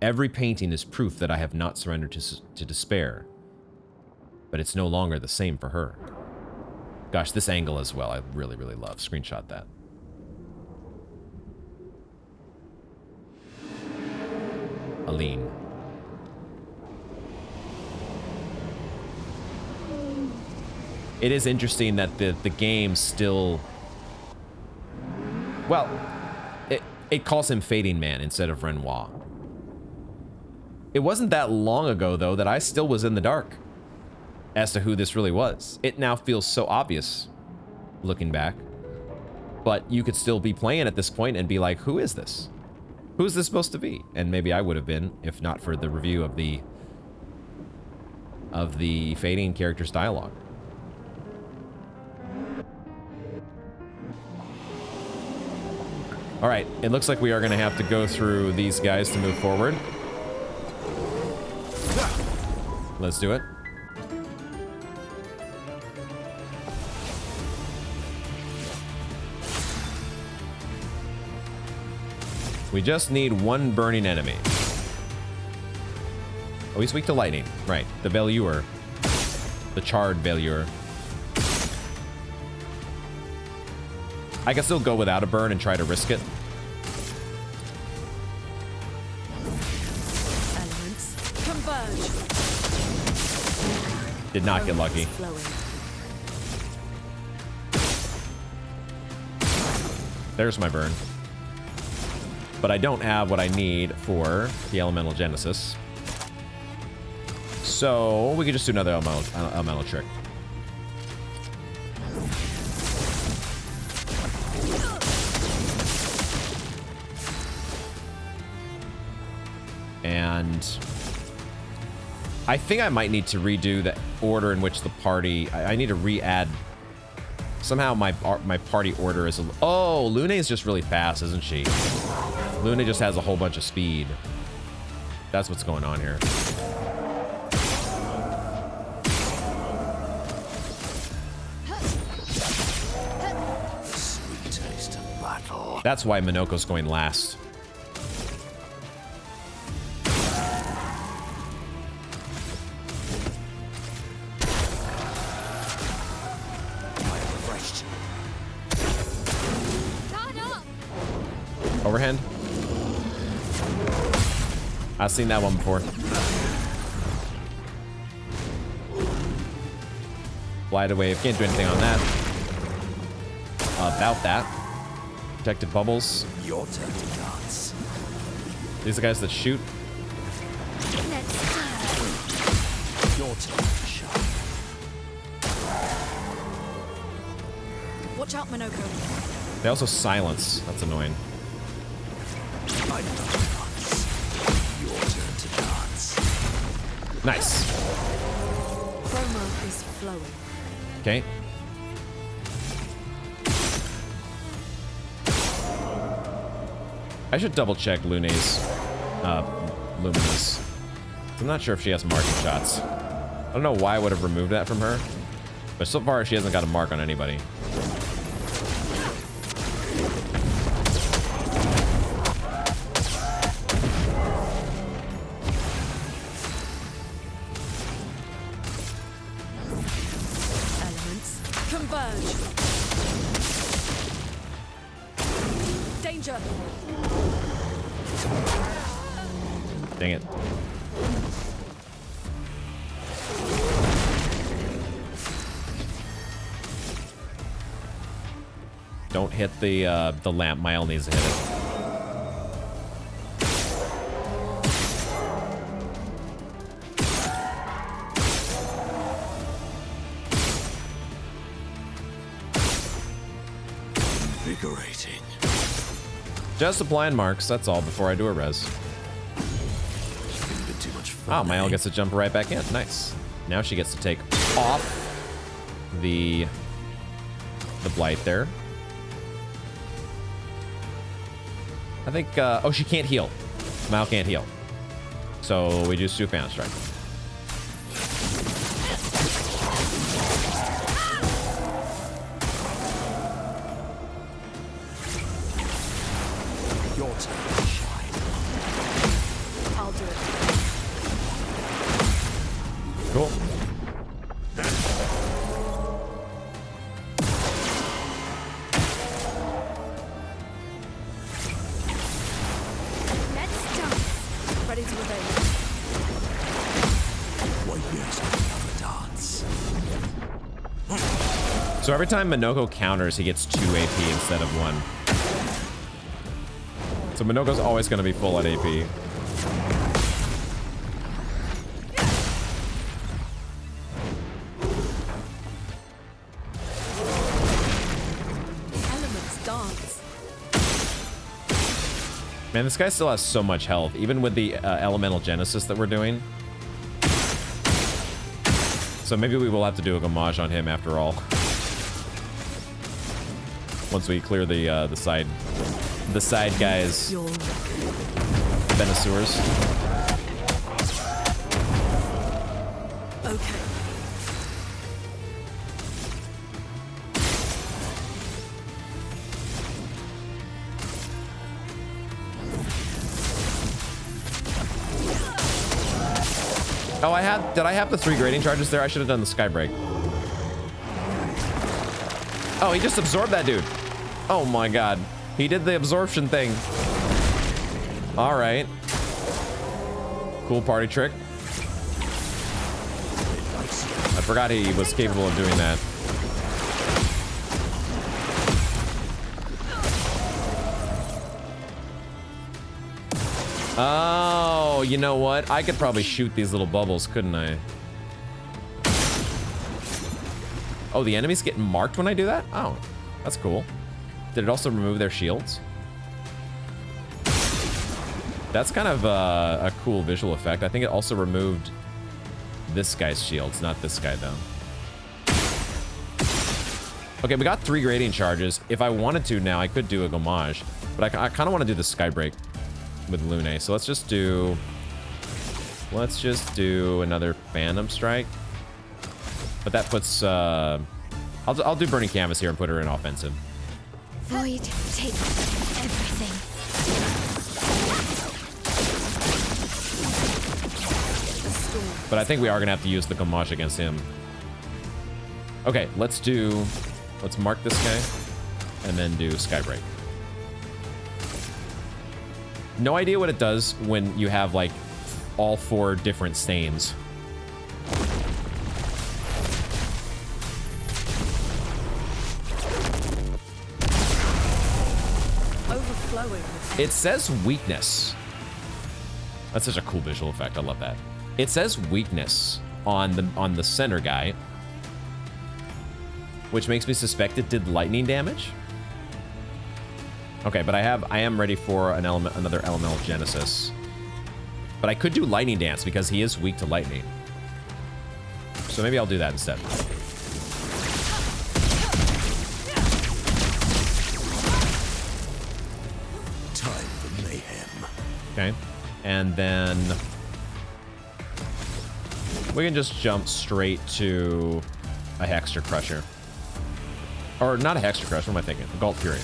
Every painting is proof that I have not surrendered to despair. But it's no longer the same for her. Gosh, this angle as well, I really, really love. Screenshot that. Aline. It is interesting that the game still... Well, it calls him Fading Man instead of Renoir. It wasn't that long ago, though, that I still was in the dark as to who this really was. It now feels so obvious, looking back. But you could still be playing at this point and be like, who is this? Who's this supposed to be? And maybe I would have been, if not for the review of the Fading character's dialogue. All right, it looks like we are going to have to go through these guys to move forward. Let's do it. We just need one burning enemy. Oh, he's weak to lightning. Right, the Veilleur. The charred Veilleur. I can still go without a burn and try to risk it. Elements converge. Did not get lucky. There's my burn. But I don't have what I need for the Elemental Genesis. So we could just do another elemental trick. And I think I might need to redo the order in which the party... I need to re-add... Somehow my party order is... Oh, Lune is just really fast, isn't she? Lune just has a whole bunch of speed. That's what's going on here. Sweet taste of battle. That's why Minoko's going last. Overhand. I've seen that one before. Glide wave. Can't do anything on that. About that. Protected bubbles. Your turn to dance. These are the guys that shoot. Your turn to shine. Watch out, Minoko. They also silence. That's annoying. I love dance. Your turn to dance. Nice. Promo is flowing. Okay. I should double check Lune's Luminous. I'm not sure if she has marking shots. I don't know why I would have removed that from her, but so far she hasn't got a mark on anybody. Elements converge. Danger. Dang it. Don't hit the lamp. Mile needs to hit it. Invigorating. Just applying marks, that's all, before I do a res. Been a bit too much fun. Oh, Mile gets to jump right back in. Nice. Now she gets to take off the blight there. I think, oh, she can't heal. Mile can't heal. So we just do Phantom Strike. Your turn to shine. I'll do it. Cool. Let's dance. Ready to evade. Why, yes, another dance. So every time Minoko counters, he gets 2 AP instead of 1. So Minoko's always going to be full at AP. Elements dance. Man, this guy still has so much health, even with the Elemental Genesis that we're doing. So maybe we will have to do a Gamage on him after all. Once we clear the side guys, Your Venusaurs. okay. Oh, did I have the 3 grading charges there? I should have done the Skybreak. Oh, he just absorbed that dude. Oh my god. He did the absorption thing. All right. Cool party trick. I forgot he was capable of doing that. Oh, you know what? I could probably shoot these little bubbles, couldn't I? Oh, the enemies get marked when I do that? Oh, that's cool. Did it also remove their shields? That's kind of a cool visual effect. I think it also removed this guy's shields, not this guy though. Okay, we got 3 grading charges. If I wanted to now, I could do a Gamage, but I kind of want to do the Skybreak with Lune. So let's just do another Phantom Strike. But that puts I'll do Burning Canvas here and put her in offensive. Void, take everything. But I think we are gonna have to use the Gamage against him. Okay, let's mark this guy and then do Skybreak. No idea what it does when you have like all 4 different stains. Overflowing with It says weakness. That's such a cool visual effect. I love that. It says weakness on the center guy, which makes me suspect it did lightning damage. Okay, but I am ready for another Elemental Genesis. But I could do Lightning Dance because he is weak to lightning. So maybe I'll do that instead. Time for mayhem. Okay, and then we can just jump straight to a Hexter Crusher. Or not a Hexter Crusher, what am I thinking? A Galt Fury.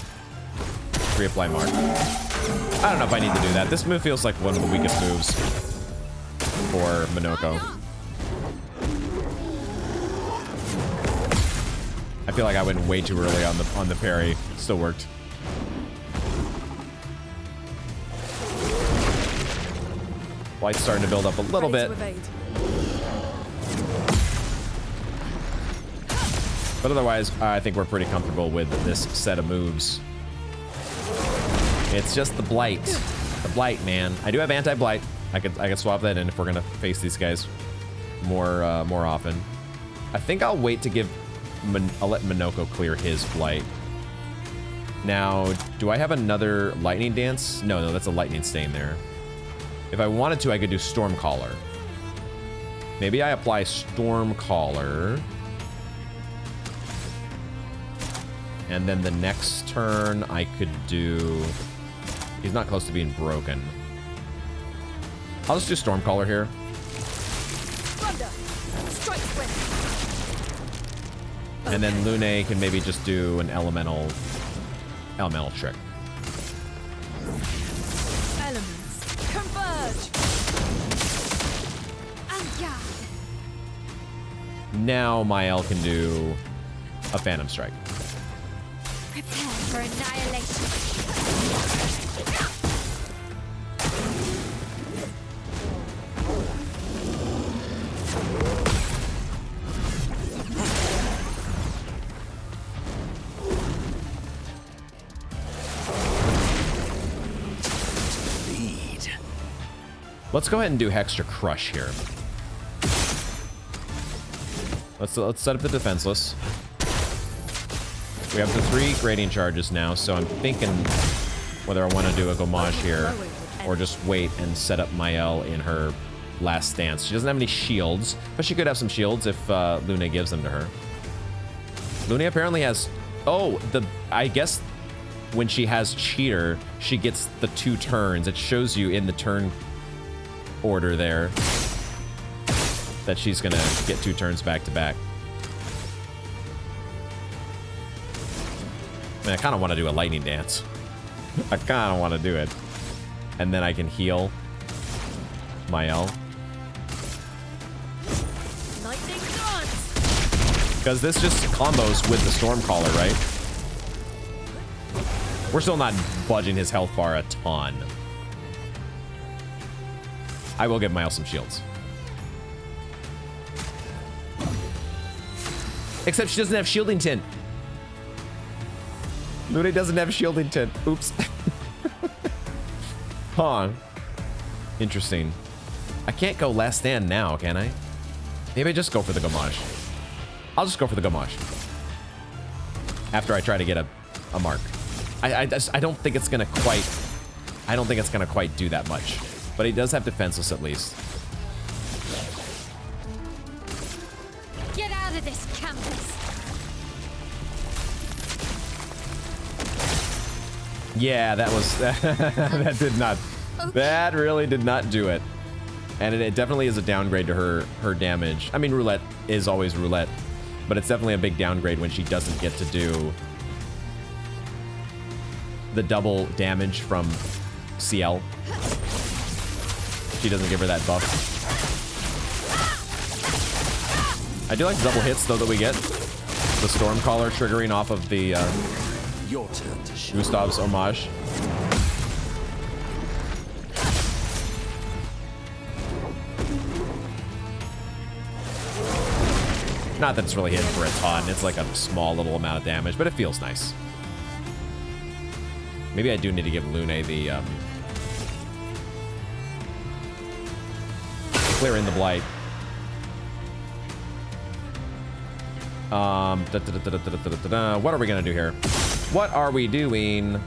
Reapply Mark. I don't know if I need to do that. This move feels like one of the weakest moves for Minoko. I feel like I went way too early on the parry. Still worked. Light's starting to build up a little Ready bit. to evade. But otherwise, I think we're pretty comfortable with this set of moves. It's just the blight. The blight, man. I do have anti-blight. I could swap that in if we're gonna face these guys more often. I think I'll wait to give. I'll let Minoko clear his blight. Now, do I have another lightning dance? No, that's a lightning stain there. If I wanted to, I could do Stormcaller. Maybe I apply Stormcaller. And then the next turn, I could do... He's not close to being broken. I'll just do Stormcaller here. Thunder. Strike swift. And then Lune can maybe just do an elemental trick. Elements. Converge. Aya. Now Mael can do a Phantom Strike. Prepare for annihilation. Let's go ahead and do Hextra Crush here. Let's set up the defenseless. We have the 3 grading charges now, so I'm thinking whether I want to do a Gommage here or just wait and set up Mael in her last stance. She doesn't have any shields, but she could have some shields if Lune gives them to her. Lune apparently has... Oh, I guess when she has Cheater, she gets the 2 turns. It shows you in the turn order there that she's gonna get 2 turns back to back. I mean, I kind of want to do a lightning dance. I kind of want to do it. And then I can heal Mael. Lightning dance. Because this just combos with the Stormcaller, right? We're still not budging his health bar a ton. I will give Mael some shields. Except she doesn't have shielding tint. Lune doesn't have shielding tint. Oops. Huh. Interesting. I can't go last stand now, can I? Maybe I just go for the Gommage. I'll just go for the Gommage. After I try to get a mark. I don't think it's gonna quite... I don't think it's gonna quite do that much. But he does have defenseless at least. Get out of this campus. Yeah, that was... that did not... That really did not do it. And it definitely is a downgrade to her damage. I mean, roulette is always roulette. But it's definitely a big downgrade when she doesn't get to do the double damage from CL. She doesn't give her that buff. I do like the double hits, though, that we get. The Stormcaller triggering off of the Your turn to shoot. Gustav's homage. Not that it's really hitting for a ton. It's like a small little amount of damage, but it feels nice. Maybe I do need to give Lune the clear in the blight. What are we gonna do here? What are we doing?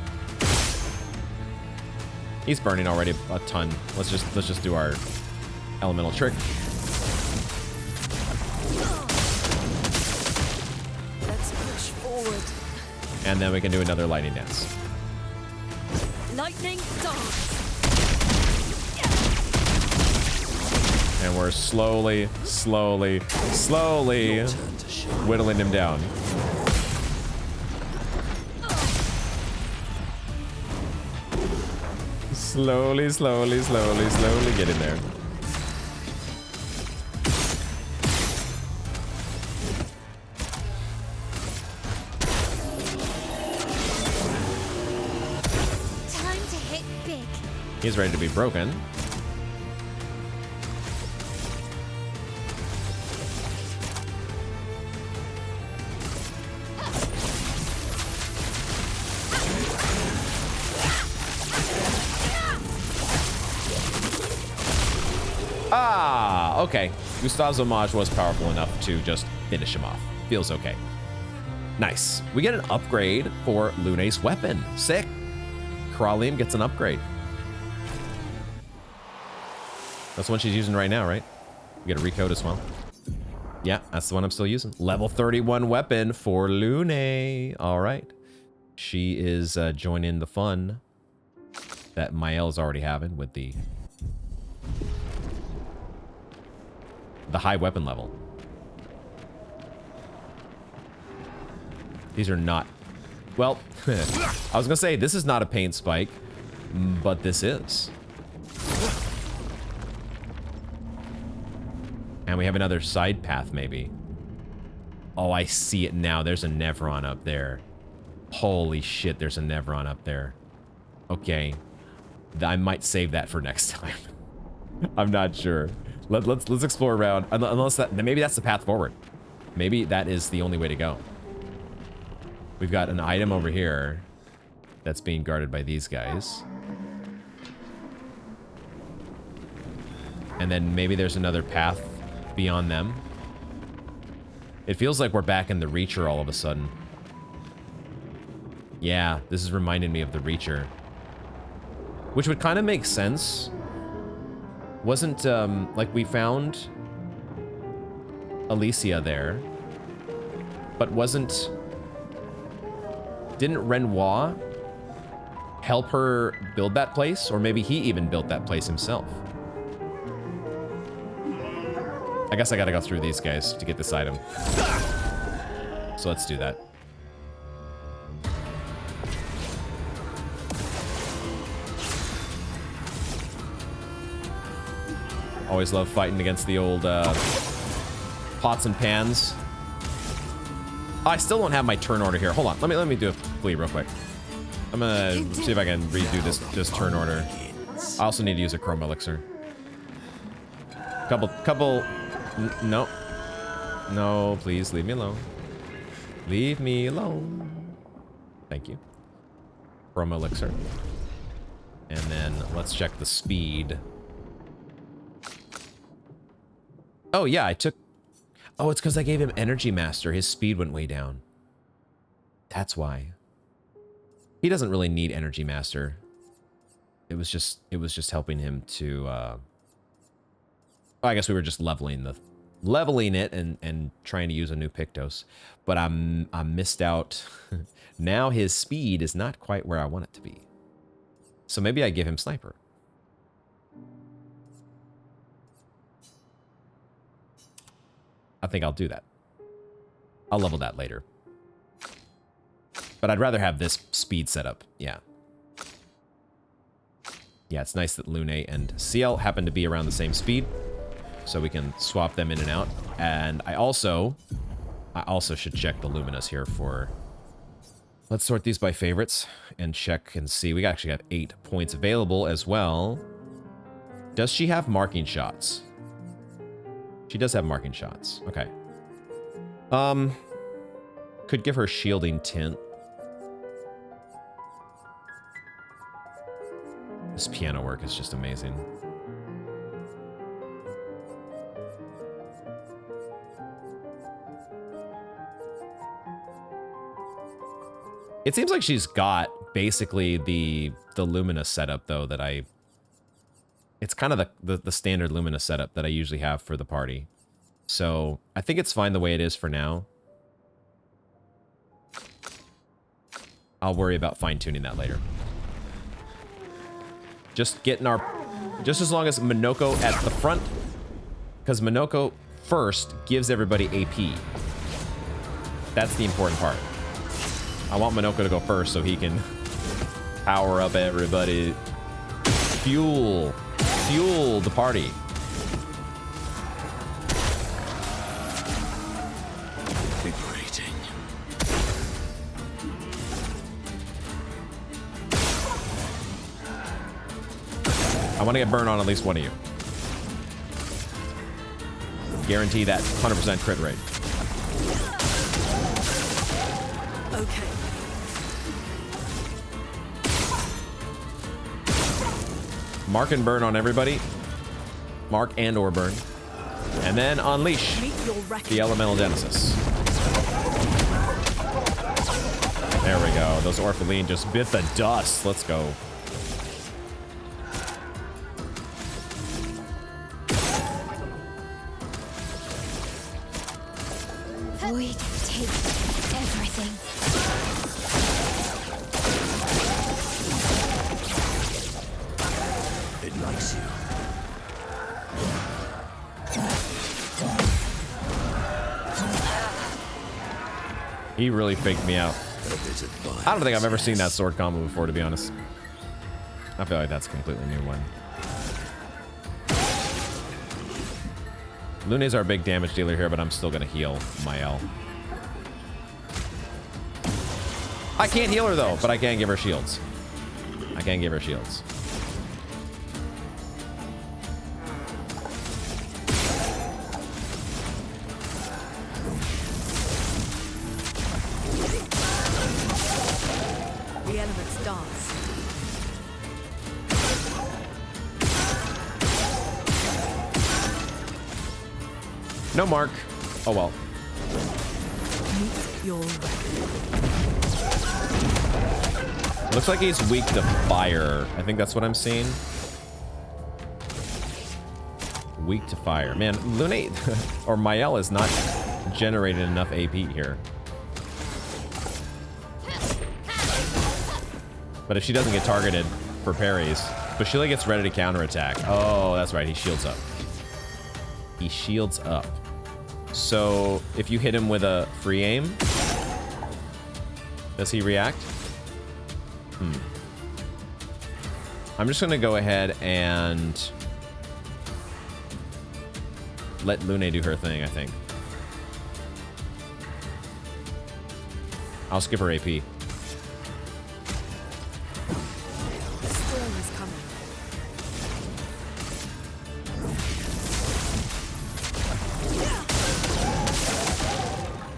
He's burning already a ton. Let's just do our elemental trick. Let's push forward. And then we can do another lightning dance. Lightning dance. And we're slowly whittling him down. Slowly getting there. Time to hit big. He's ready to be broken. Ah, okay. Gustav's homage was powerful enough to just finish him off. Feels okay. Nice. We get an upgrade for Lune's weapon. Sick. Karalim gets an upgrade. That's the one she's using right now, right? We get a recode as well. Yeah, that's the one I'm still using. Level 31 weapon for Lune. All right. She is joining the fun that Mael's already having with the high weapon level. These are not... Well, I was gonna say, this is not a paint spike, but this is. And we have another side path, maybe. Oh, I see it now. There's a Nevron up there. Holy shit, there's a Nevron up there. Okay. I might save that for next time. I'm not sure. Let's explore around. Unless that... Maybe that's the path forward. Maybe that is the only way to go. We've got an item over here that's being guarded by these guys. And then maybe there's another path beyond them. It feels like we're back in the Reacher all of a sudden. Yeah, this is reminding me of the Reacher. Which would kind of make sense. Wasn't, like, we found Alicia there. But wasn't... Didn't Renoir help her build that place? Or maybe he even built that place himself. I guess I gotta go through these guys to get this item. So let's do that. Always love fighting against the old pots and pans. I still don't have my turn order here. Hold on. Let me do a flee real quick. I'm gonna see if I can redo this turn order. I also need to use a chrome elixir. No. No, please leave me alone. Leave me alone. Thank you. Chrome elixir. And then let's check the speed. Oh yeah, I took... Oh, it's because I gave him Energy Master. His speed went way down. That's why. He doesn't really need Energy Master. It was just helping him to... I guess we were just leveling it and trying to use a new Pictos. But I missed out. Now his speed is not quite where I want it to be. So maybe I give him Sniper. I think I'll do that. I'll level that later. But I'd rather have this speed setup. Yeah. Yeah, it's nice that Lune and CL happen to be around the same speed. So we can swap them in and out. And I also should check the Luminas here for... Let's sort these by favorites and check and see. We actually have 8 points available as well. Does she have marking shots? She does have marking shots. Okay. Could give her shielding tint. This piano work is just amazing. It seems like she's got basically the Lumina setup though that I... It's kind of the standard Lumina setup that I usually have for the party. So I think it's fine the way it is for now. I'll worry about fine-tuning that later. Just getting our... Just as long as Minoko at the front. Because Minoko first gives everybody AP. That's the important part. I want Minoko to go first so he can power up everybody. Fuel the party. Liberating. I want to get burn on at least one of you. Guarantee that 100% crit rate. Okay. Mark and burn on everybody. Mark and or burn. And then unleash Meet your reckoning. the elemental genesis. There we go. Those Orphaline just bit the dust. Let's go. Void takes everything. It likes you. He really faked me out. I don't think I've ever seen that sword combo before, to be honest. I feel like that's a completely new one. Lune's our big damage dealer here, but I'm still gonna heal Mael. I can't heal her though, but I can give her shields. I can give her shields. The elements dance. No mark. Oh well. Meet your reckoning. Looks like he's weak to fire. I think that's what I'm seeing. Weak to fire. Man, Lune or Mael is not generating enough AP here. But if she doesn't get targeted for parries, Bashilia gets ready to counterattack. Oh, that's right. He shields up. He shields up. So if you hit him with a free aim, does he react? I'm just gonna go ahead and let Lune do her thing, I think. I'll skip her AP. The storm is coming.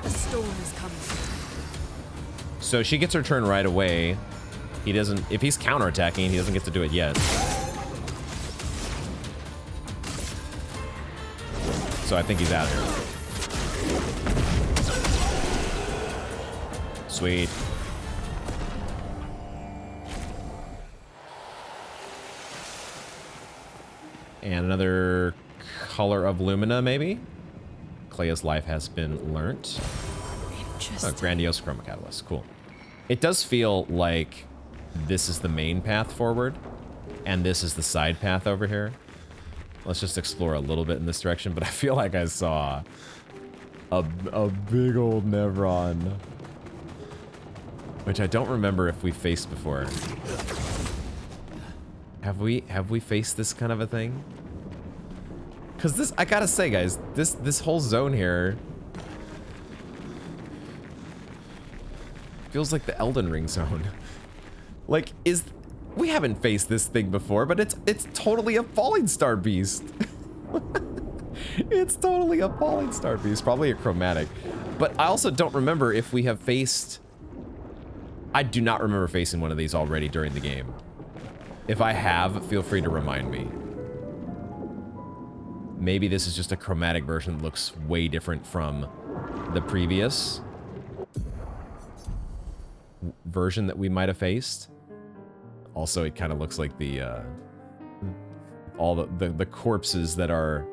The storm is coming. So she gets her turn right away. He doesn't, if he's counterattacking, he doesn't get to do it yet. So I think he's out here. Sweet. And another color of Lumina, maybe? Clea's life has been learnt. Oh, grandiose chroma catalyst. Cool. It does feel like this is the main path forward, and this is the side path over here. Let's just explore a little bit in this direction, but I feel like I saw a big old Nevron, which I don't remember if we faced before. Have we faced this kind of a thing? Because this, I gotta say, guys, this whole zone here feels like the Elden Ring zone. Like, we haven't faced this thing before, but it's totally a Falling Star beast. It's totally a Falling Star beast, probably a chromatic. But I also don't remember if we have faced. I do not remember facing one of these already during the game. If I have, feel free to remind me. Maybe this is just a chromatic version that looks way different from the previous version that we might have faced. Also, it kind of looks like the all the corpses that are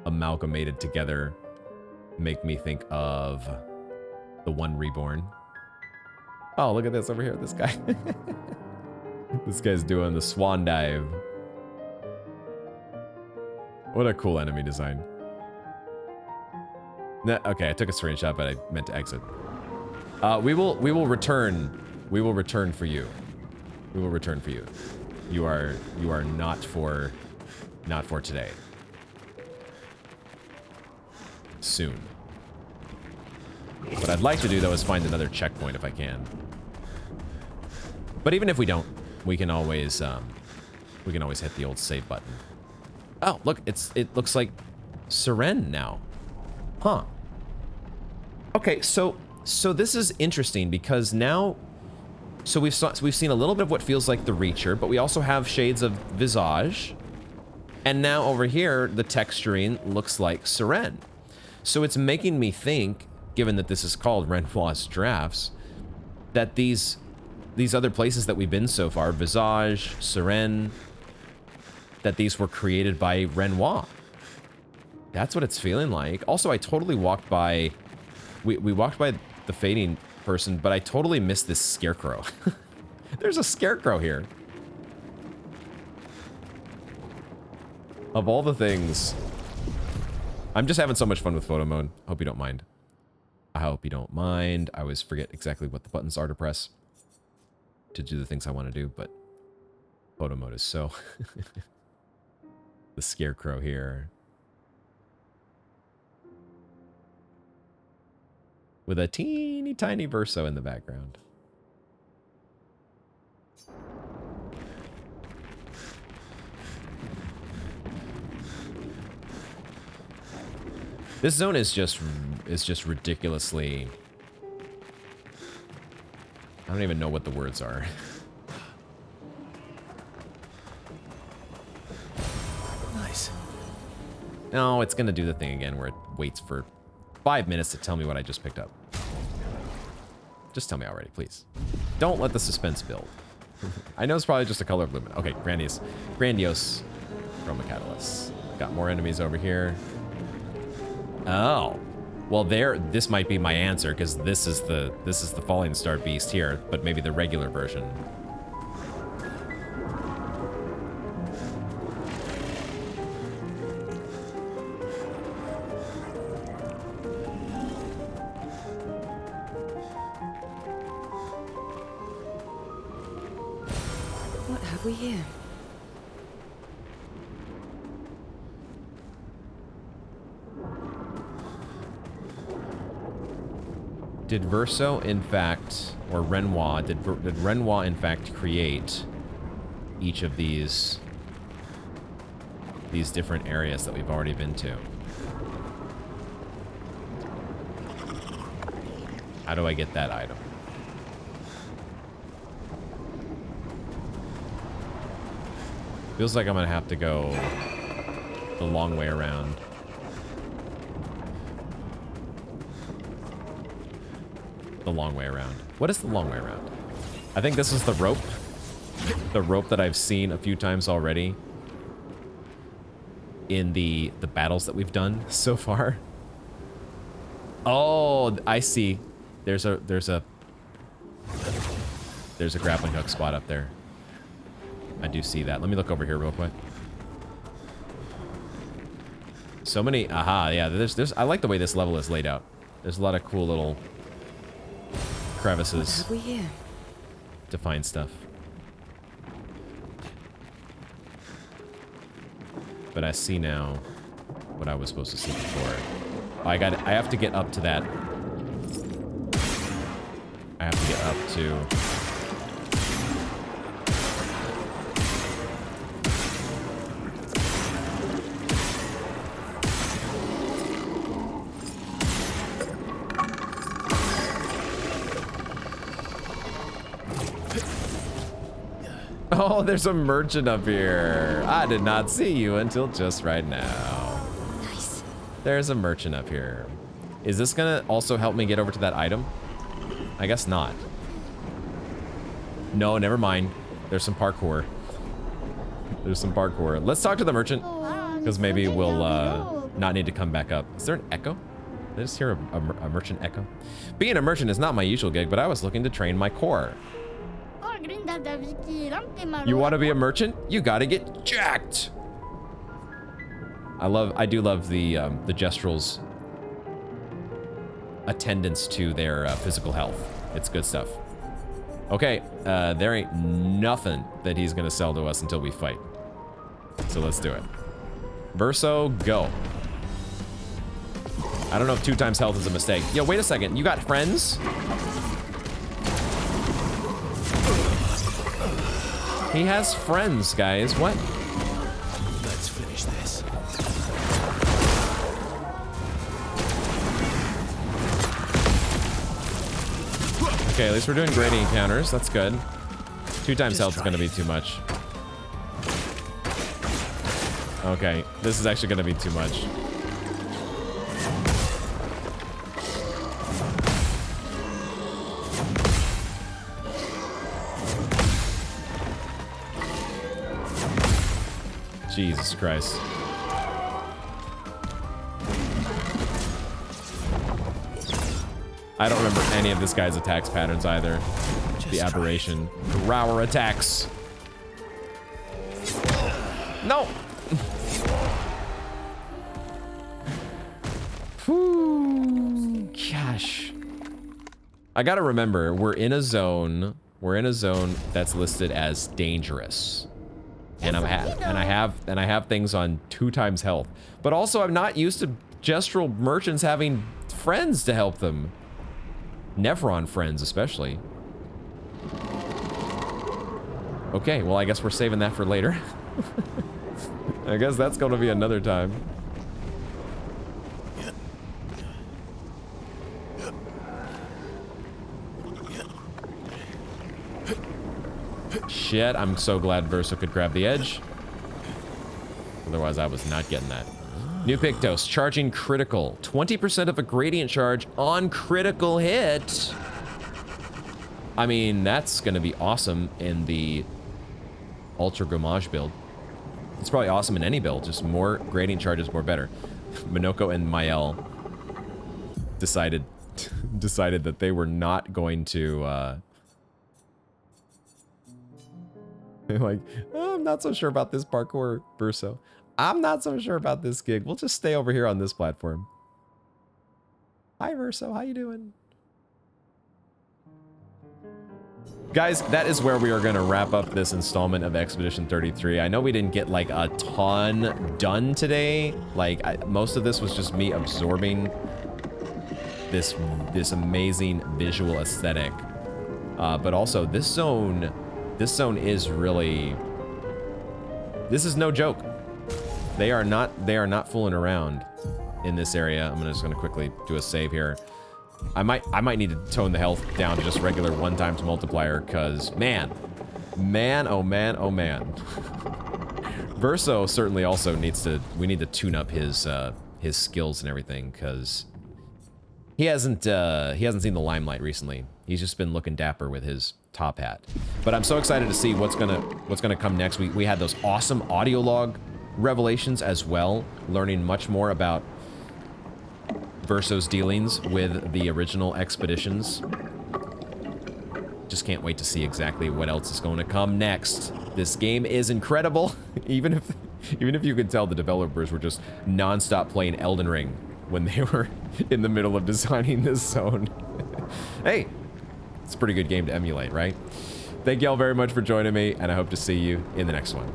amalgamated together make me think of the One Reborn. Oh, look at this over here, this guy. This guy's doing the swan dive. What a cool enemy design. Okay, I took a screenshot, but I meant to exit. We will return. We will return for you. We will return for you. You are not for today. Soon. What I'd like to do though is find another checkpoint if I can. But even if we don't, we can always hit the old save button. Oh, look, it looks like Seren now. Huh. Okay, so this is interesting because now, so we've seen a little bit of what feels like the Reacher, but we also have shades of Visage, And now over here, the texturing looks like Seren. So it's making me think, given that this is called Renoir's Drafts, that these other places that we've been so far, Visage, Seren, that these were created by Renoir. That's what it's feeling like. Also, I totally walked by... We walked by the fading person, but I totally missed this scarecrow. There's a scarecrow here. Of all the things... I'm just having so much fun with photo mode. Hope you don't mind. I hope you don't mind. I always forget exactly what the buttons are to press to do the things I want to do, but photo mode is so... The scarecrow here. With a teeny tiny verso in the background. This zone is just ridiculously... I don't even know what the words are. Nice. No, it's gonna do the thing again where it waits for 5 minutes to tell me what I just picked up. Just tell me already, please. Don't let the suspense build. I know it's probably just a color of lumen. Okay, grandiose chroma catalyst. Got more enemies over here. Oh, well, this might be my answer because this is the Falling Star Beast here, but maybe the regular version. What have we here? Did Verso, in fact, or Renoir, did Renoir, in fact, create each of these different areas that we've already been to? How do I get that item? Feels like I'm gonna have to go the long way around. The long way around. What is the long way around? I think this is the rope. The rope that I've seen a few times already in the battles that we've done so far. Oh, I see. There's a grappling hook spot up there. I do see that. Let me look over here real quick. So many, aha, yeah, there's I like the way this level is laid out. There's a lot of cool little crevices What have we here? to find stuff. But I see now what I was supposed to see before. I have to get up to that. I have to get up to... Oh, there's a merchant up here. I did not see you until just right now. Nice. There's a merchant up here. Is this gonna also help me get over to that item? I guess not. No, never mind. There's some parkour. There's some parkour. Let's talk to the merchant, because maybe we'll not need to come back up. Is there an echo? Did I just hear a merchant echo? Being a merchant is not my usual gig, but I was looking to train my core. You want to be a merchant? You gotta get jacked. I do love the Gestral's attendance to their physical health. It's good stuff. Okay, there ain't nothing that he's gonna sell to us until we fight. So let's do it. Verso, go. I don't know if 2 times health is a mistake. Yo, wait a second. You got friends? He has friends, guys. What? Let's finish this. Okay, at least we're doing grading encounters. That's good. 2 times health is going to be too much. Okay, this is actually gonna be too much. Jesus Christ. I don't remember any of this guy's attacks patterns either. The aberration. Rower attacks. No! Whew. Gosh. I gotta remember, we're in a zone that's listed as dangerous. And I have things on 2 times health. But also I'm not used to gestural merchants having friends to help them. Nevron friends, especially. Okay, well, I guess we're saving that for later. I guess that's gonna be another time. Shit, I'm so glad Verso could grab the edge. Otherwise, I was not getting that. New Pictos, charging critical. 20% of a gradient charge on critical hit. I mean, that's gonna be awesome in the Ultra Gommage build. It's probably awesome in any build, just more gradient charges, more better. Minoko and Mael decided that they were not going to, they're like, oh, I'm not so sure about this parkour, Verso. I'm not so sure about this gig. We'll just stay over here on this platform. Hi, Verso. How you doing? Guys, that is where we are going to wrap up this installment of Expedition 33. I know we didn't get, like, a ton done today. Like, most of this was just me absorbing this amazing visual aesthetic. But also, this zone is really... This is no joke. They are not fooling around in this area. I'm just gonna quickly do a save here. I might need to tone the health down to just regular 1 times multiplier, cause man, oh man. Verso certainly also needs to. We need to tune up his skills and everything, cause he hasn't seen the limelight recently. He's just been looking dapper with his top hat. But I'm so excited to see what's gonna come next. We had those awesome audio log revelations as well, learning much more about Verso's dealings with the original expeditions. Just can't wait to see exactly what else is going to come next. This game is incredible. Even if you could tell the developers were just non-stop playing Elden Ring when they were in the middle of designing this zone. Hey, it's a pretty good game to emulate, right? Thank y'all very much for joining me, and I hope to see you in the next one.